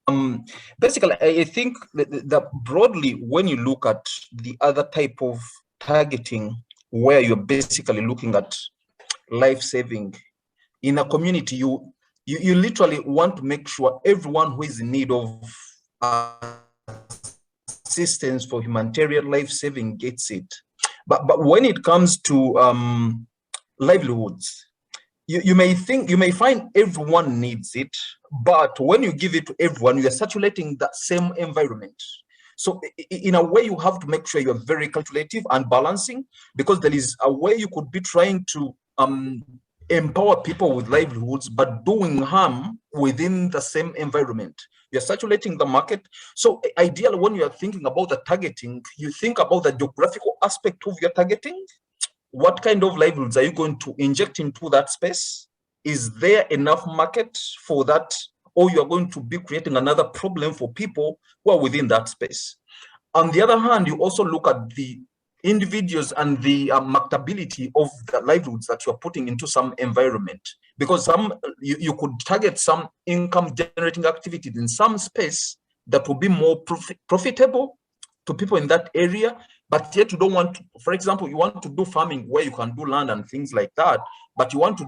Basically, I think that broadly, when you look at the other type of targeting, where you're basically looking at life-saving in a community, you literally want to make sure everyone who is in need of assistance for humanitarian life-saving gets it. But when it comes to livelihoods, you may find everyone needs it, but when you give it to everyone, you are saturating that same environment. So in a way, you have to make sure you're very calculative and balancing, because there is a way you could be trying to empower people with livelihoods, but doing harm within the same environment. You're saturating the market. So ideally, when you are thinking about the targeting, you think about the geographical aspect of your targeting. What kind of livelihoods are you going to inject into that space? Is there enough market for that? Or you're going to be creating another problem for people who are within that space? On the other hand, you also look at the individuals and the marketability of the livelihoods that you're putting into some environment, because you could target some income generating activities in some space that will be more profitable to people in that area, but yet you don't want to, for example, you want to do farming where you can do land and things like that, but you want to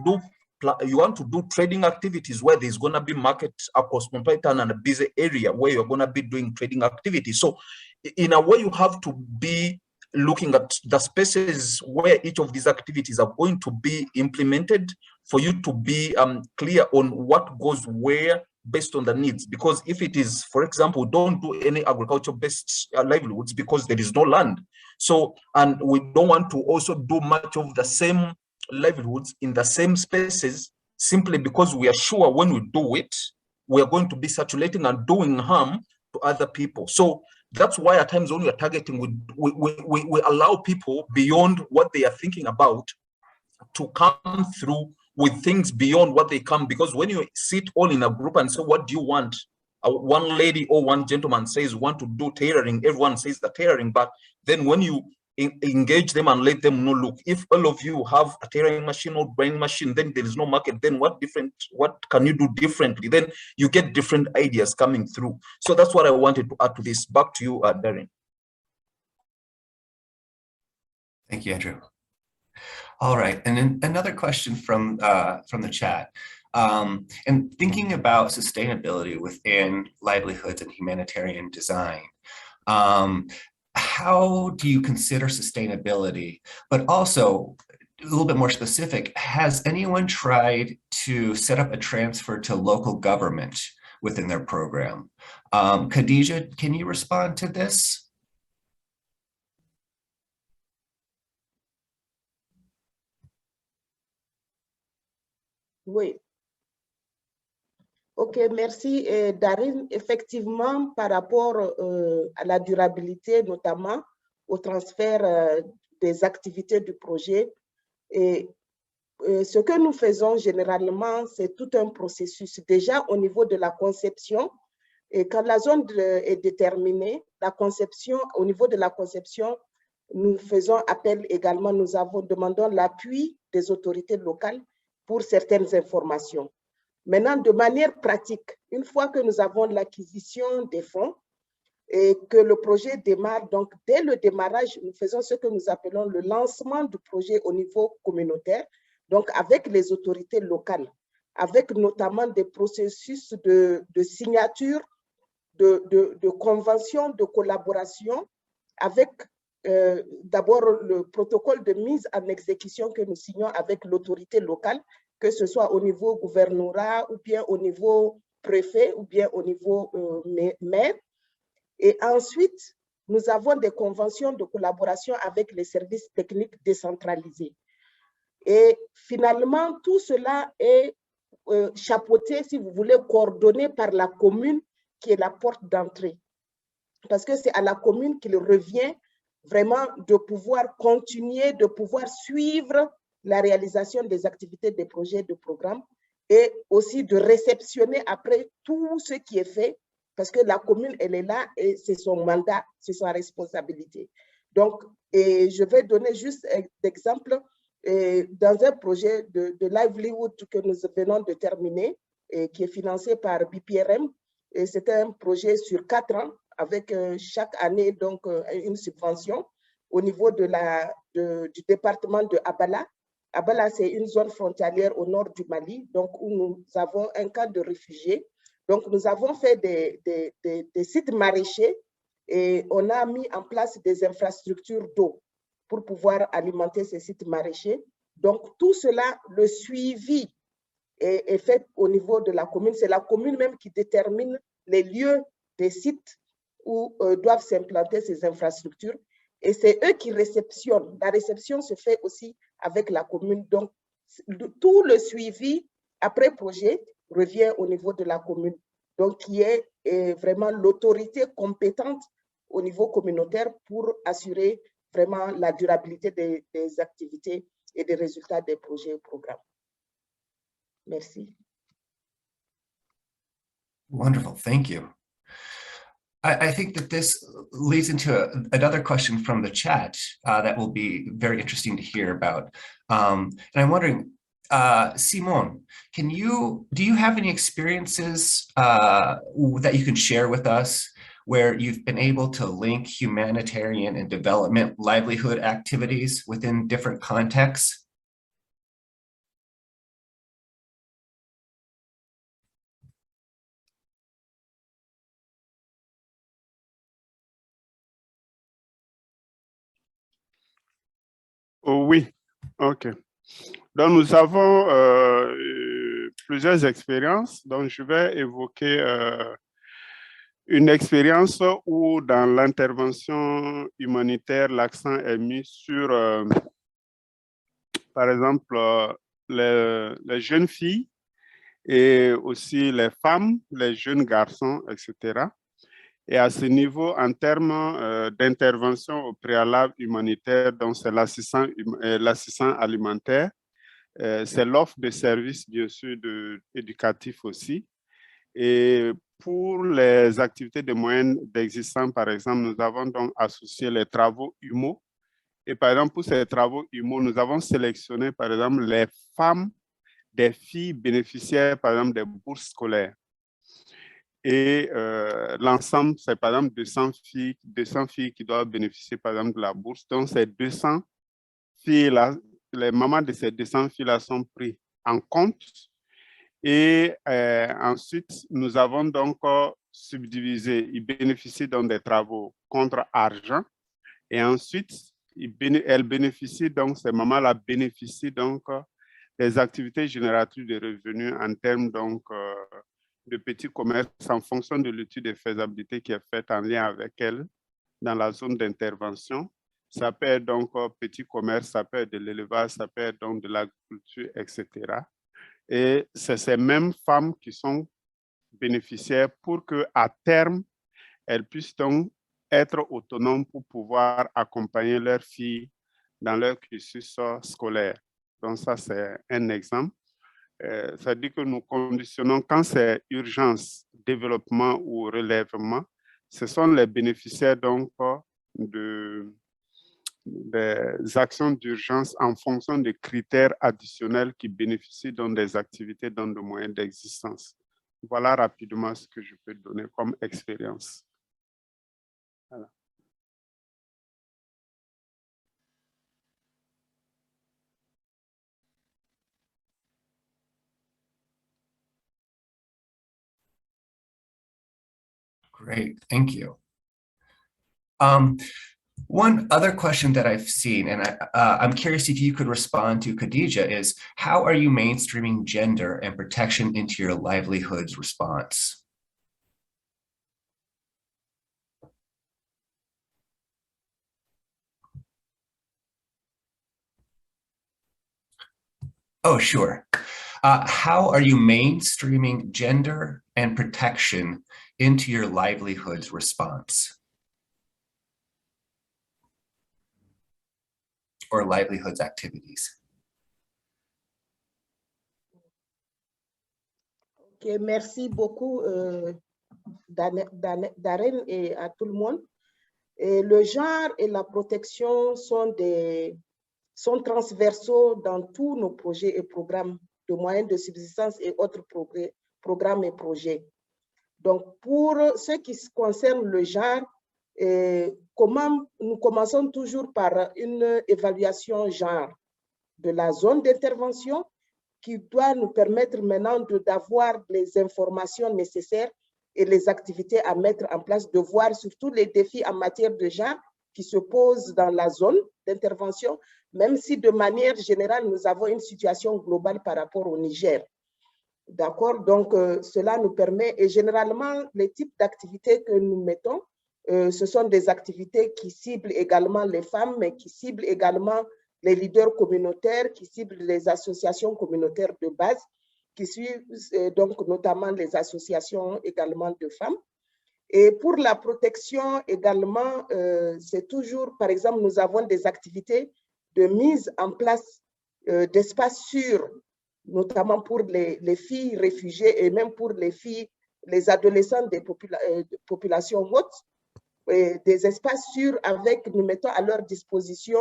do trading activities where there's going to be market, a cosmopolitan and a busy area where you're going to be doing trading activities. So in a way, you have to be looking at the spaces where each of these activities are going to be implemented for you to be clear on what goes where based on the needs. Because if it is, for example, don't do any agriculture-based livelihoods because there is no land. So, and we don't want to also do much of the same livelihoods in the same spaces, simply because we are sure when we do it, we are going to be saturating and doing harm to other people. So that's why at times when we are targeting, we allow people beyond what they are thinking about to come through with things beyond what they come. Because when you sit all in a group and say, what do you want? One lady or one gentleman says, want to do tailoring, everyone says the tailoring, but then when you engage them and let them know, look, if all of you have a tailoring machine or drawing machine, then there is no market, then what can you do differently? Then you get different ideas coming through. So that's what I wanted to add to this. Back to you, Darren. Thank you, Andrew. All right, and then another question from the chat. And thinking about sustainability within livelihoods and humanitarian design, how do you consider sustainability? But also, a little bit more specific, has anyone tried to set up a transfer to local government within their program? Khadija, can you respond to this? Oui. Ok, merci Darine. Effectivement, par rapport à la durabilité, notamment au transfert des activités du projet, et ce que nous faisons généralement, c'est tout un processus. Déjà au niveau de la conception, et quand la zone est déterminée, la conception, au niveau de la conception, nous faisons appel également, demandons l'appui des autorités locales pour certaines informations. Maintenant, de manière pratique, une fois que nous avons l'acquisition des fonds et que le projet démarre, donc dès le démarrage, nous faisons ce que nous appelons le lancement du projet au niveau communautaire, donc avec les autorités locales, avec notamment des processus de signature, de conventions, de collaboration, avec d'abord le protocole de mise en exécution que nous signons avec l'autorité locale, que ce soit au niveau gouvernorat ou bien au niveau préfet ou bien au niveau maire. Et ensuite, nous avons des conventions de collaboration avec les services techniques décentralisés. Et finalement, tout cela est chapeauté, si vous voulez, coordonné par la commune qui est la porte d'entrée. Parce que c'est à la commune qu'il revient vraiment de pouvoir continuer, de pouvoir suivre la réalisation des activités, des projets, de programmes et aussi de réceptionner après tout ce qui est fait parce que la commune, elle est là et c'est son mandat, c'est sa responsabilité. Donc, et je vais donner juste un exemple dans un projet de livelihood que nous venons de terminer et qui est financé par BPRM. C'est un projet sur 4 ans avec chaque année donc une subvention au niveau du département de Abala. Abala, c'est une zone frontalière au nord du Mali, donc où nous avons un camp de réfugiés. Donc, nous avons fait des sites maraîchers et on a mis en place des infrastructures d'eau pour pouvoir alimenter ces sites maraîchers. Donc, tout cela, le suivi est fait au niveau de la commune. C'est la commune même qui détermine les lieux des sites où doivent s'implanter ces infrastructures. Et c'est eux qui réceptionnent. La réception se fait aussi avec la commune. Donc, tout le suivi après projet revient au niveau de la commune. Donc, qui est vraiment l'autorité compétente au niveau communautaire pour assurer vraiment la durabilité des activités et des résultats des projets et programmes. Merci. Wonderful, thank you. I think that this leads into another question from the chat that will be very interesting to hear about. And I'm wondering, Simon, do you have any experiences that you can share with us where you've been able to link humanitarian and development livelihood activities within different contexts? Oh, oui, ok. Donc, nous avons plusieurs expériences. Donc, je vais évoquer une expérience où, dans l'intervention humanitaire, l'accent est mis sur, par exemple, les jeunes filles et aussi les femmes, les jeunes garçons, etc. Et à ce niveau, en termes d'intervention au préalable humanitaire, donc c'est l'assistant alimentaire, c'est l'offre de services, bien sûr, éducatifs aussi. Et pour les activités de moyens d'existence, par exemple, nous avons donc associé les travaux humo. Et par exemple, pour ces travaux humo, nous avons sélectionné, par exemple, les femmes des filles bénéficiaires, par exemple, des bourses scolaires. Et l'ensemble, c'est par exemple 200 filles qui doivent bénéficier, par exemple, de la bourse. Donc, ces 200 filles-là, les mamans de ces 200 filles-là sont prises en compte. Et ensuite, nous avons donc subdivisé. Ils bénéficient donc des travaux contre argent. Et ensuite, elles bénéficient donc, ces mamans-là bénéficient donc des activités génératrices de revenus en termes donc de petits commerces en fonction de l'étude de faisabilité qui est faite en lien avec elles dans la zone d'intervention. Ça peut être donc petit commerce, ça peut être de l'élevage, ça peut être donc de l'agriculture, etc. Et c'est ces mêmes femmes qui sont bénéficiaires pour qu'à terme, elles puissent donc être autonomes pour pouvoir accompagner leurs filles dans leur cursus scolaire. Donc ça, c'est un exemple. Ça dit que nous conditionnons quand c'est urgence, développement ou relèvement, ce sont les bénéficiaires donc des actions d'urgence en fonction des critères additionnels qui bénéficient donc des activités dans de moyens d'existence. Voilà rapidement ce que je peux donner comme expérience. Voilà. Great, thank you. One other question that I've seen, and I'm curious if you could respond to, Khadija, is how are you mainstreaming gender and protection into your livelihoods response? Oh, sure. How are you mainstreaming gender and protection into your livelihoods response? Or livelihoods activities? Ok, merci beaucoup Darren et à tout le monde. Et le genre et la protection sont transversaux dans tous nos projets et programmes de moyens de subsistance et autres programmes et projets. Donc, pour ce qui concerne le genre, nous commençons toujours par une évaluation genre de la zone d'intervention qui doit nous permettre maintenant d'avoir les informations nécessaires et les activités à mettre en place, de voir surtout les défis en matière de genre qui se posent dans la zone d'intervention, même si de manière générale, nous avons une situation globale par rapport au Niger. D'accord? Donc, cela nous permet, et généralement, les types d'activités que nous mettons, ce sont des activités qui ciblent également les femmes, mais qui ciblent également les leaders communautaires, qui ciblent les associations communautaires de base, qui suivent donc notamment les associations également de femmes. Et pour la protection également, c'est toujours, par exemple, nous avons des activités de mise en place d'espaces sûrs, notamment pour les filles réfugiées et même pour les filles, les adolescents des populations hautes, des espaces sûrs avec, nous mettons à leur disposition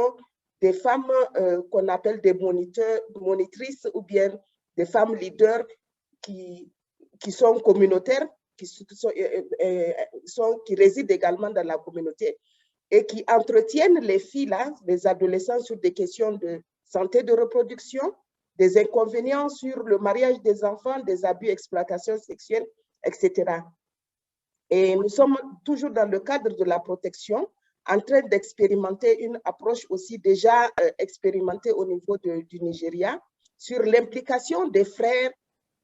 des femmes qu'on appelle des monitrices ou bien des femmes leaders qui sont communautaires, qui résident également dans la communauté et qui entretiennent les filles, là, les adolescents sur des questions de santé de reproduction, des inconvénients sur le mariage des enfants, des abus, exploitation sexuelle, etc. Et nous sommes toujours dans le cadre de la protection, en train d'expérimenter une approche aussi déjà expérimentée au niveau du Nigeria sur l'implication des frères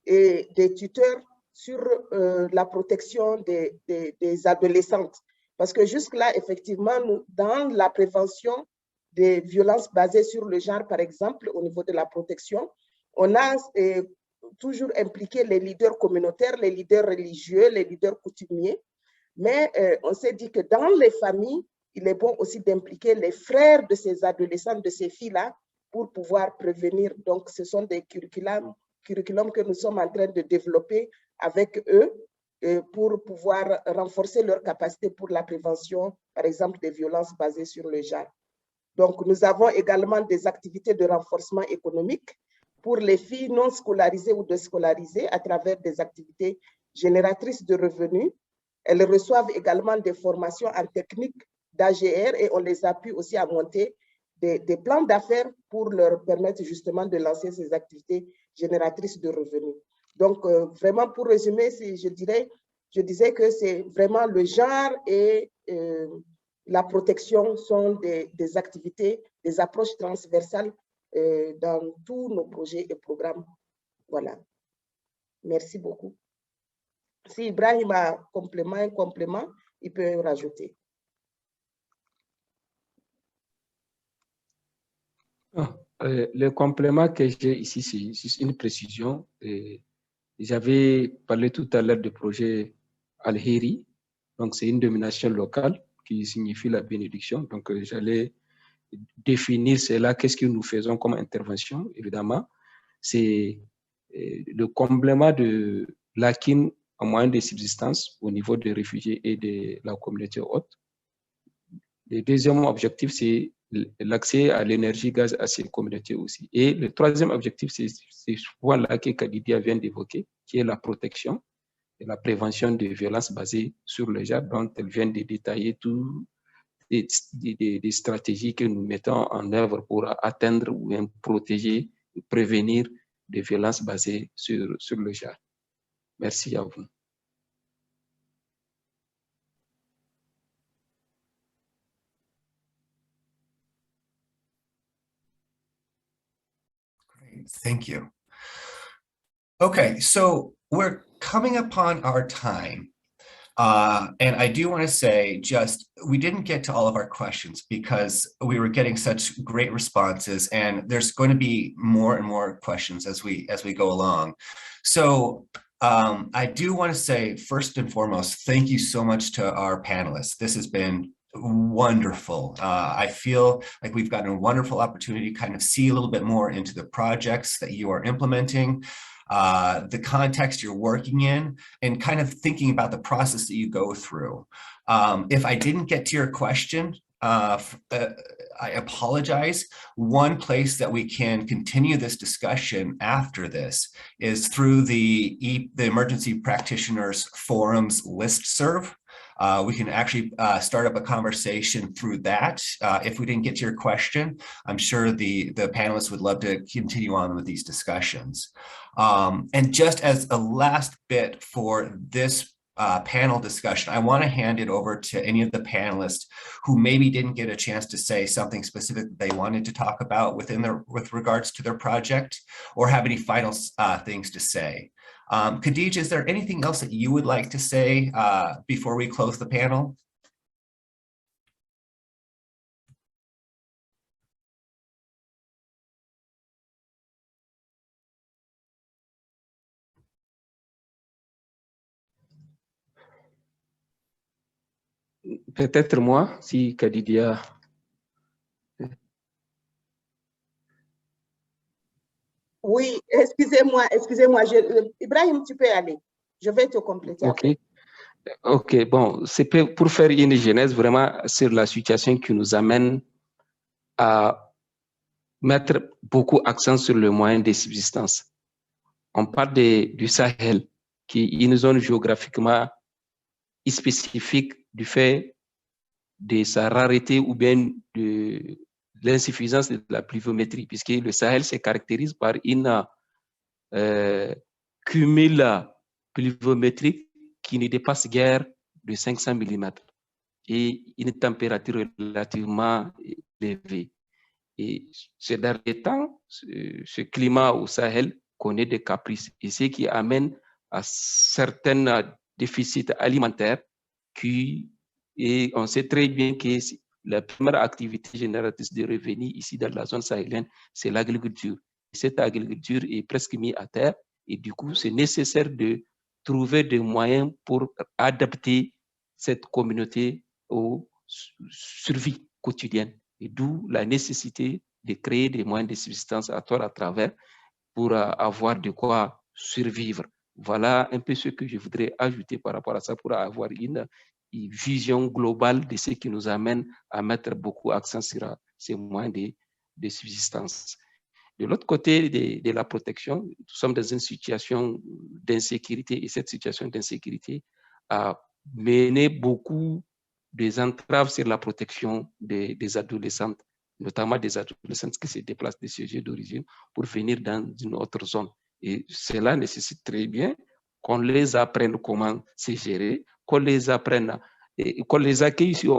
et des tuteurs sur la protection des adolescentes. Parce que jusque-là, effectivement, dans la prévention des violences basées sur le genre, par exemple, au niveau de la protection, on a toujours impliqué les leaders communautaires, les leaders religieux, les leaders coutumiers. Mais on s'est dit que dans les familles, il est bon aussi d'impliquer les frères de ces adolescents, de ces filles-là, pour pouvoir prévenir. Donc, ce sont des curriculums que nous sommes en train de développer avec eux pour pouvoir renforcer leur capacité pour la prévention, par exemple, des violences basées sur le genre. Donc, nous avons également des activités de renforcement économique pour les filles non scolarisées ou déscolarisées à travers des activités génératrices de revenus. Elles reçoivent également des formations en technique d'AGR et on les appuie aussi à monter des plans d'affaires pour leur permettre justement de lancer ces activités génératrices de revenus. Donc, vraiment, pour résumer, je disais que c'est vraiment le genre et la protection sont des activités, des approches transversales dans tous nos projets et programmes. Voilà. Merci beaucoup. Si Ibrahim a un complément, il peut rajouter. Le complément que j'ai ici, c'est juste une précision. J'avais parlé tout à l'heure du projet Al-Heri. Donc, c'est une domination locale qui signifie la bénédiction. Donc, j'allais définir cela, qu'est-ce que nous faisons comme intervention, évidemment. C'est le comblement de l'acquis en moyen de subsistance au niveau des réfugiés et de la communauté haute. Le deuxième objectif, c'est l'accès à l'énergie gaz à ces communautés aussi. Et le troisième objectif, c'est ce point-là que Kadidia vient d'évoquer, qui est la protection et la prévention des violences basées sur le genre, dont elle vient de détailler toutes des stratégies que nous mettons en œuvre pour atteindre ou bien protéger, prévenir des violences basées sur le genre. Merci à vous. Great, thank you. Okay, so we're coming upon our time. And I do want to say we didn't get to all of our questions because we were getting such great responses, and there's going to be more and more questions as we go along. So I do want to say, first and foremost, thank you so much to our panelists. This has been wonderful. I feel like we've gotten a wonderful opportunity to kind of see a little bit more into the projects that you are implementing, the context you're working in, and kind of thinking about the process that you go through. If I didn't get to your question, I apologize. One place that we can continue this discussion after this is through the Emergency Practitioners Forums listserv. We can actually start up a conversation through that. If we didn't get to your question, I'm sure the panelists would love to continue on with these discussions. And just as a last bit for this panel discussion, I want to hand it over to any of the panelists who maybe didn't get a chance to say something specific that they wanted to talk about with regards to their project, or have any final things to say. Khadija, is there anything else that you would like to say before we close the panel? Peut-être moi, si Kadidia. Oui, excusez-moi. Ibrahim, tu peux aller. Je vais te compléter. Okay. Ok, bon, c'est pour faire une genèse vraiment sur la situation qui nous amène à mettre beaucoup accent sur le moyen de subsistance. On parle du Sahel, qui est une zone géographiquement spécifique du fait de sa rareté ou bien de l'insuffisance de la pluviométrie, puisque le Sahel se caractérise par une cumul pluviométrique qui ne dépasse guère de 500 mm et une température relativement élevée. Et ces derniers temps, ce climat au Sahel connaît des caprices, et ce qui amène à certains déficits alimentaires et on sait très bien que la première activité génératrice de revenus ici dans la zone sahélienne, c'est l'agriculture. Cette agriculture est presque mise à terre, et du coup, c'est nécessaire de trouver des moyens pour adapter cette communauté aux survies quotidiennes. Et d'où la nécessité de créer des moyens de subsistance à travers pour avoir de quoi survivre. Voilà un peu ce que je voudrais ajouter par rapport à ça, pour avoir une vision globale de ce qui nous amène à mettre beaucoup accent sur ces moyens de subsistance. De l'autre côté de la protection, nous sommes dans une situation d'insécurité, et cette situation d'insécurité a mené beaucoup des entraves sur la protection des adolescentes, notamment des adolescentes qui se déplacent de ce lieu d'origine pour venir dans une autre zone. Et cela nécessite très bien qu'on les apprenne comment se gérer, qu'on les apprenne, qu'on les accueille, je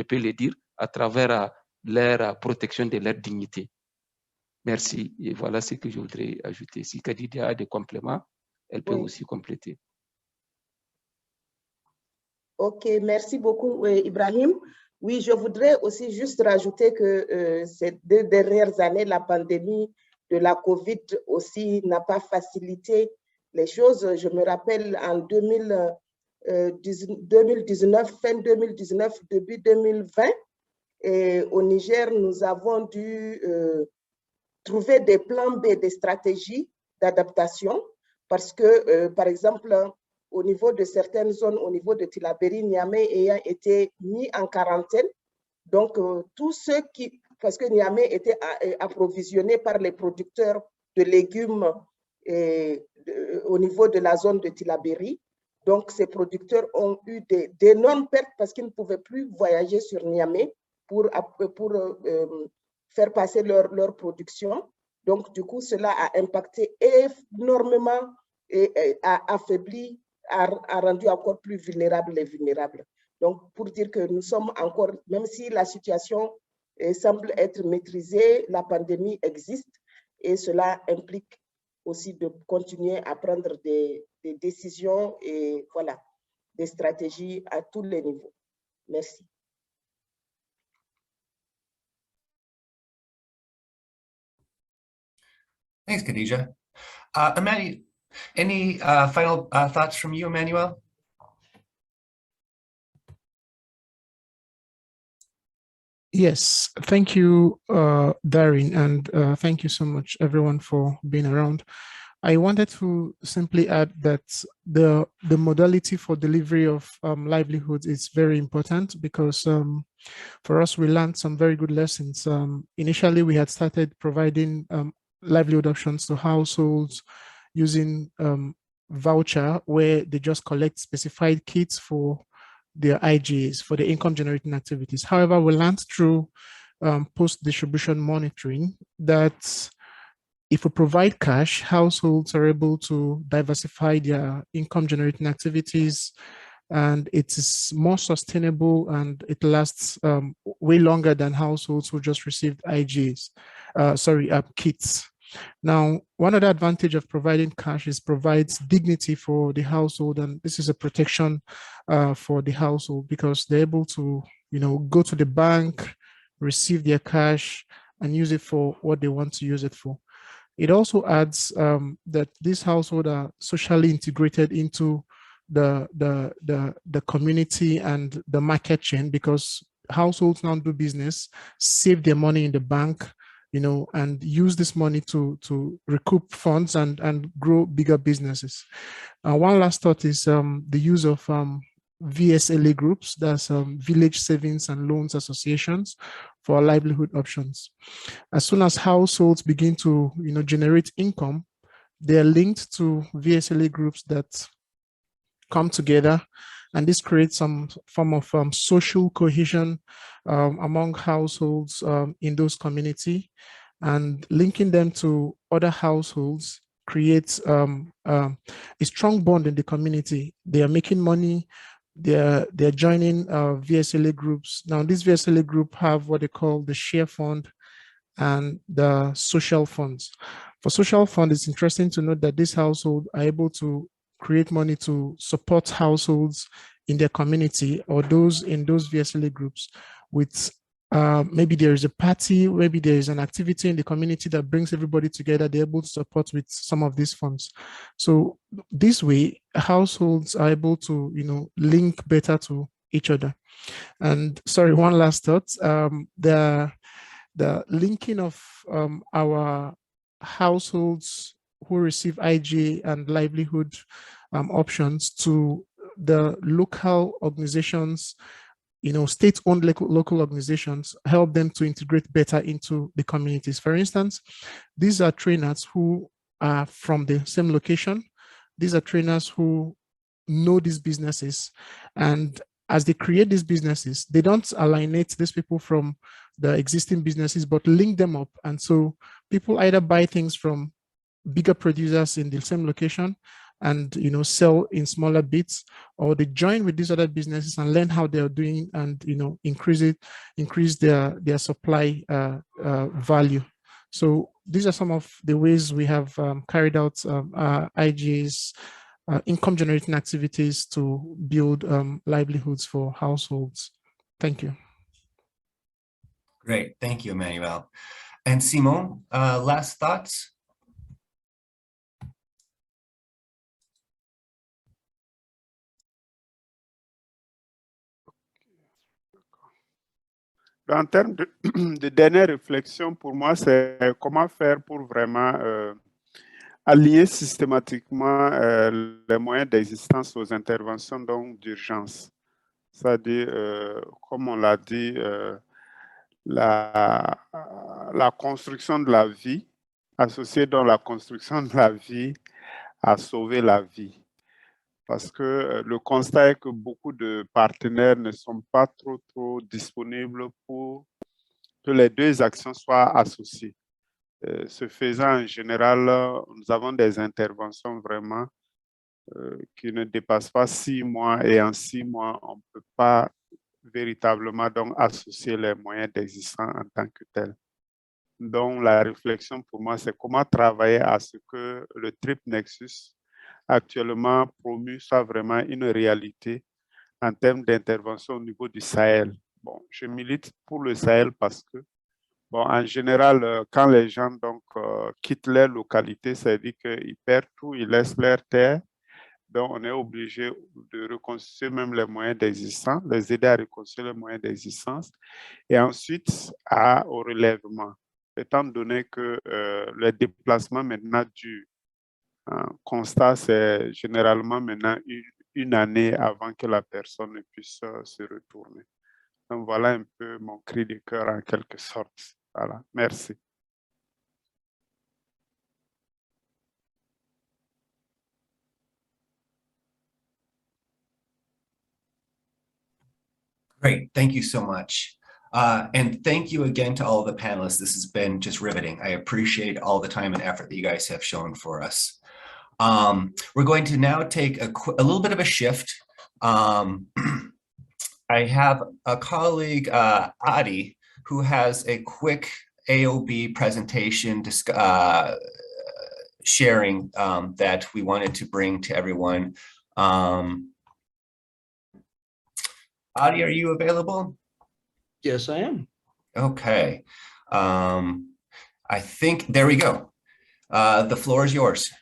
peux le dire, à travers leur protection de leur dignité. Merci. Et voilà ce que je voudrais ajouter. Si Kadidia a des compléments, elle peut aussi compléter. Ok, merci beaucoup, Ibrahim. Oui, je voudrais aussi juste rajouter que ces 2 dernières années, la pandémie de la COVID aussi n'a pas facilité les choses. Je me rappelle en 2019, fin 2019, début 2020, et au Niger, nous avons dû trouver des plans B, des stratégies d'adaptation, parce que, par exemple, au niveau de certaines zones, au niveau de Tillabéri, Niamey ayant été mis en quarantaine, donc tous ceux qui, parce que Niamey était approvisionné par les producteurs de légumes au niveau de la zone de Tillabéri, donc ces producteurs ont eu d'énormes pertes parce qu'ils ne pouvaient plus voyager sur Niamey pour faire passer leur production. Donc, du coup, cela a impacté énormément et a affaibli, a rendu encore plus vulnérables les vulnérables. Donc, pour dire que nous sommes encore, même si la situation semble être maîtrisée, la pandémie existe et cela implique aussi de continuer à prendre des décisions et voilà, des stratégies à tous les niveaux. Merci. Thanks, Khadija. Emmanuel, any final thoughts from you, Emmanuel? Yes, thank you, Darren, and thank you so much, everyone, for being around. I wanted to simply add that the modality for delivery of livelihoods is very important because for us, we learned some very good lessons. Initially, we had started providing livelihood options to households using voucher where they just collect specified kits for their IGs, for the income generating activities. However, we learned through post-distribution monitoring that if we provide cash, households are able to diversify their income generating activities, and it is more sustainable and it lasts way longer than households who just received kits. Now, one other advantage of providing cash is provides dignity for the household, and this is a protection for the household because they're able to, go to the bank, receive their cash, and use it for what they want to use it for. It also adds that these households are socially integrated into the community and the market chain because households now do business, save their money in the bank, and use this money to recoup funds and grow bigger businesses. One last thought is the use of VSLA groups, that's Village Savings and Loans Associations, for livelihood options. As soon as households begin to generate income, they're linked to VSLA groups that come together, and this creates some form of social cohesion among households in those community, and linking them to other households creates a strong bond in the community. They are making money. They're joining VSLA groups. Now, these VSLA group have what they call the share fund and the social funds. For social fund, it's interesting to note that these households are able to create money to support households in their community or those in those VSLA groups with maybe there is a party, maybe there is an activity in the community that brings everybody together, they're able to support with some of these funds. So this way, households are able to, link better to each other. And sorry, one last thought, the linking of our households who receive IG and livelihood options to the local organizations, state-owned local organizations, help them to integrate better into the communities. For instance, these are trainers who are from the same location. These are trainers who know these businesses. And as they create these businesses, they don't alienate these people from the existing businesses, but link them up. And so people either buy things from bigger producers in the same location and sell in smaller bits, or they join with these other businesses and learn how they're doing and increase their supply value. So these are some of the ways we have carried out IG's income generating activities to build livelihoods for households. Thank you. Great, thank you, Emmanuel. And Simon, last thoughts? En termes de dernière réflexion, pour moi, c'est comment faire pour vraiment aligner systématiquement les moyens d'existence aux interventions d'urgence. C'est-à-dire, comme on l'a dit, la construction de la vie, associée dans la construction de la vie à sauver la vie. Parce que le constat est que beaucoup de partenaires ne sont pas trop disponibles pour que les deux actions soient associées. Ce faisant, en général, nous avons des interventions vraiment qui ne dépassent pas 6 mois et en 6 mois, on ne peut pas véritablement donc associer les moyens d'existence en tant que tels. Donc, la réflexion pour moi, c'est comment travailler à ce que le Trip Nexus actuellement promu soit vraiment une réalité en termes d'intervention au niveau du Sahel. Bon, je milite pour le Sahel parce que, bon, en général, quand les gens donc quittent leur localité, ça veut dire qu'ils perdent tout, ils laissent leur terre. Donc, on est obligé de reconstituer même les moyens d'existence, les aider à reconstituer les moyens d'existence et ensuite au relèvement. Étant donné que les déplacements maintenant du constat, c'est généralement maintenant une année avant que la personne ne puisse se retourner. Donc, voilà un peu mon cri de cœur en quelque sorte. Voilà, merci. Great, thank you so much. And thank you again to all the panelists. This has been just riveting. I appreciate all the time and effort that you guys have shown for us. We're going to now take a little bit of a shift. I have a colleague, Adi, who has a quick AOB presentation sharing that we wanted to bring to everyone. Adi, are you available? Yes, I am. Okay. I think, there we go. The floor is yours.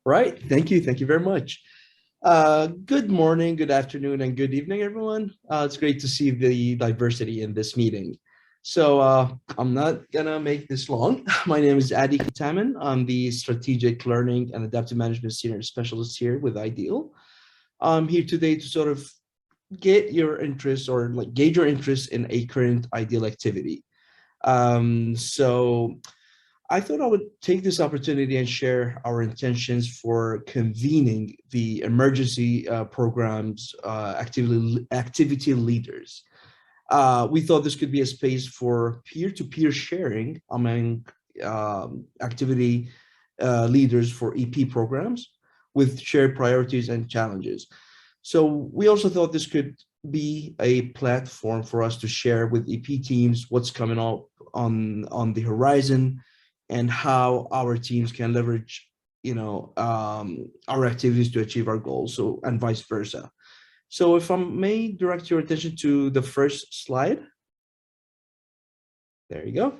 Right. Thank you. Thank you very much. Good morning, good afternoon, and good evening, everyone. It's great to see the diversity in this meeting. So I'm not gonna make this long. My name is Adi Kitaman. I'm the Strategic Learning and Adaptive Management Senior Specialist here with IDEAL. I'm here today to sort of get your interest or like gauge your interest in a current IDEAL activity. So I thought I would take this opportunity and share our intentions for convening the emergency programs activity leaders. We thought this could be a space for peer-to-peer sharing among activity leaders for EP programs with shared priorities and challenges. So we also thought this could be a platform for us to share with EP teams what's coming up on the horizon and how our teams can leverage, our activities to achieve our goals, so and vice versa. So if I may direct your attention to the first slide. There you go.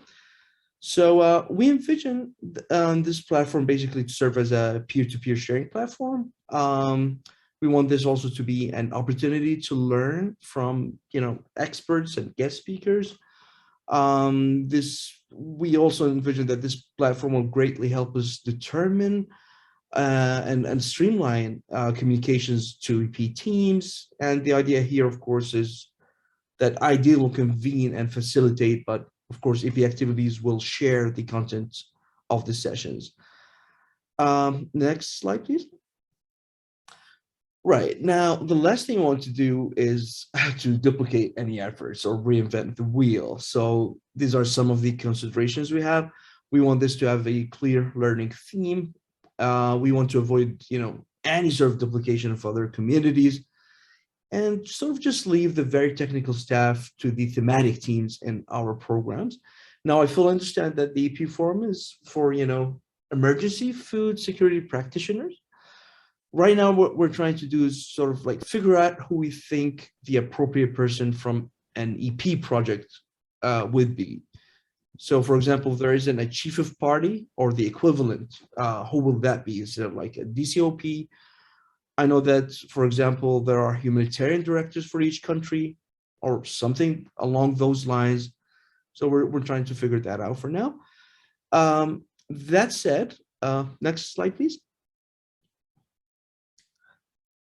So we envision this platform basically to serve as a peer-to-peer sharing platform. We want this also to be an opportunity to learn from, experts and guest speakers. We also envision that this platform will greatly help us determine and streamline communications to EP teams. And the idea here, of course, is that IDEAL will convene and facilitate, but of course, EP activities will share the content of the sessions. Next slide, please. Right, now, the last thing I want to do is to duplicate any efforts or reinvent the wheel. So these are some of the considerations we have. We want this to have a clear learning theme. We want to avoid, any sort of duplication of other communities and sort of just leave the very technical staff to the thematic teams in our programs. Now, I fully understand that the EP forum is for, emergency food security practitioners. Right now, what we're trying to do is sort of like figure out who we think the appropriate person from an EP project would be. So for example, if there isn't a chief of party or the equivalent, who will that be? Is it like a DCOP? I know that, for example, there are humanitarian directors for each country or something along those lines. So we're trying to figure that out for now. That said, next slide, please.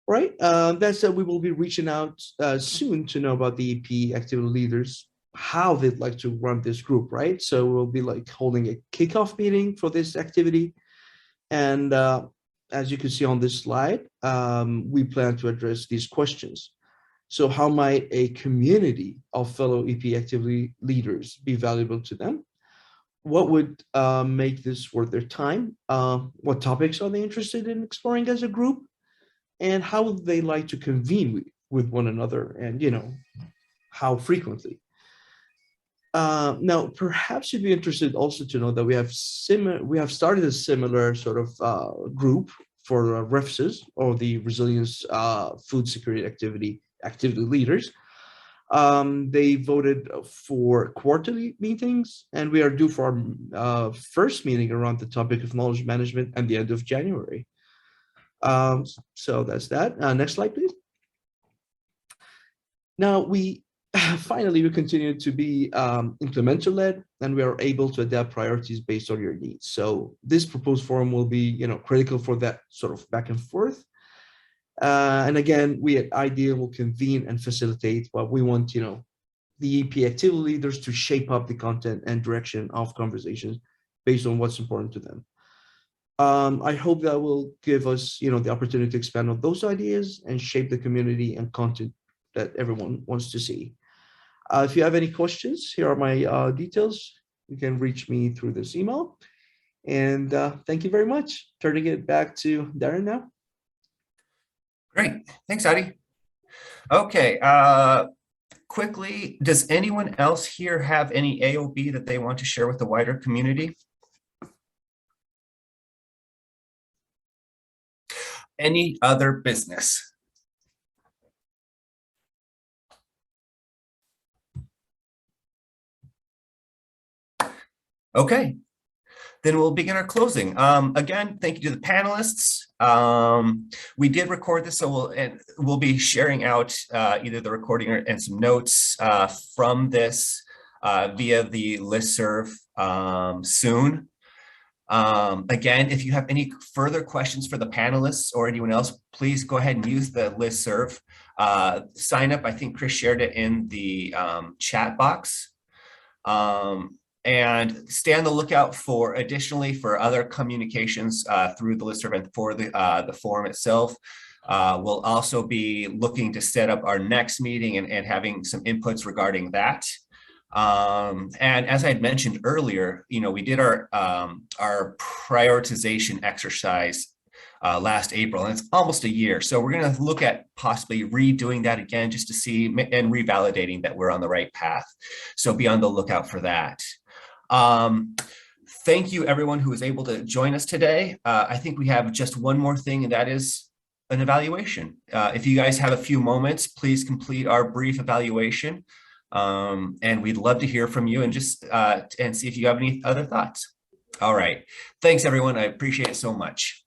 Right, that said, we will be reaching out soon to know about the EP activity leaders, how they'd like to run this group, right? So we'll be like holding a kickoff meeting for this activity. And as you can see on this slide, we plan to address these questions. So how might a community of fellow EP activity leaders be valuable to them? What would make this worth their time? What topics are they interested in exploring as a group? And how would they like to convene with one another, and how frequently? Now, perhaps you'd be interested also to know that we have started a similar sort of group for REFSs, or the Resilience Food Security Activity leaders. They voted for quarterly meetings, and we are due for our first meeting around the topic of knowledge management at the end of January. So that's that. Next slide, please. Now we continue to be implementer-led, and we are able to adapt priorities based on your needs. So this proposed forum will be, critical for that sort of back and forth. And again, we at IDEA will convene and facilitate, but we want, the EP activity leaders to shape up the content and direction of conversations based on what's important to them. I hope that will give us, the opportunity to expand on those ideas and shape the community and content that everyone wants to see. If you have any questions, here are my details. You can reach me through this email. And thank you very much. Turning it back to Darren now. Great. Thanks, Adi. Okay. Quickly, does anyone else here have any AOB that they want to share with the wider community? Any other business? Okay, then we'll begin our closing. Again, thank you to the panelists. We did record this, so we'll be sharing out either the recording and some notes from this via the listserv soon. Again, if you have any further questions for the panelists or anyone else, please go ahead and use the listserv. Sign up, I think Chris shared it in the chat box. And stay on the lookout for other communications through the listserv and for the forum itself. We'll also be looking to set up our next meeting and having some inputs regarding that. And as I had mentioned earlier, we did our prioritization exercise last April, and it's almost a year. So we're going to look at possibly redoing that again just to see and revalidating that we're on the right path. So be on the lookout for that. Thank you everyone who was able to join us today. I think we have just one more thing, and that is an evaluation. If you guys have a few moments, please complete our brief evaluation. And we'd love to hear from you and just and see if you have any other thoughts. All right. Thanks everyone. I appreciate it so much.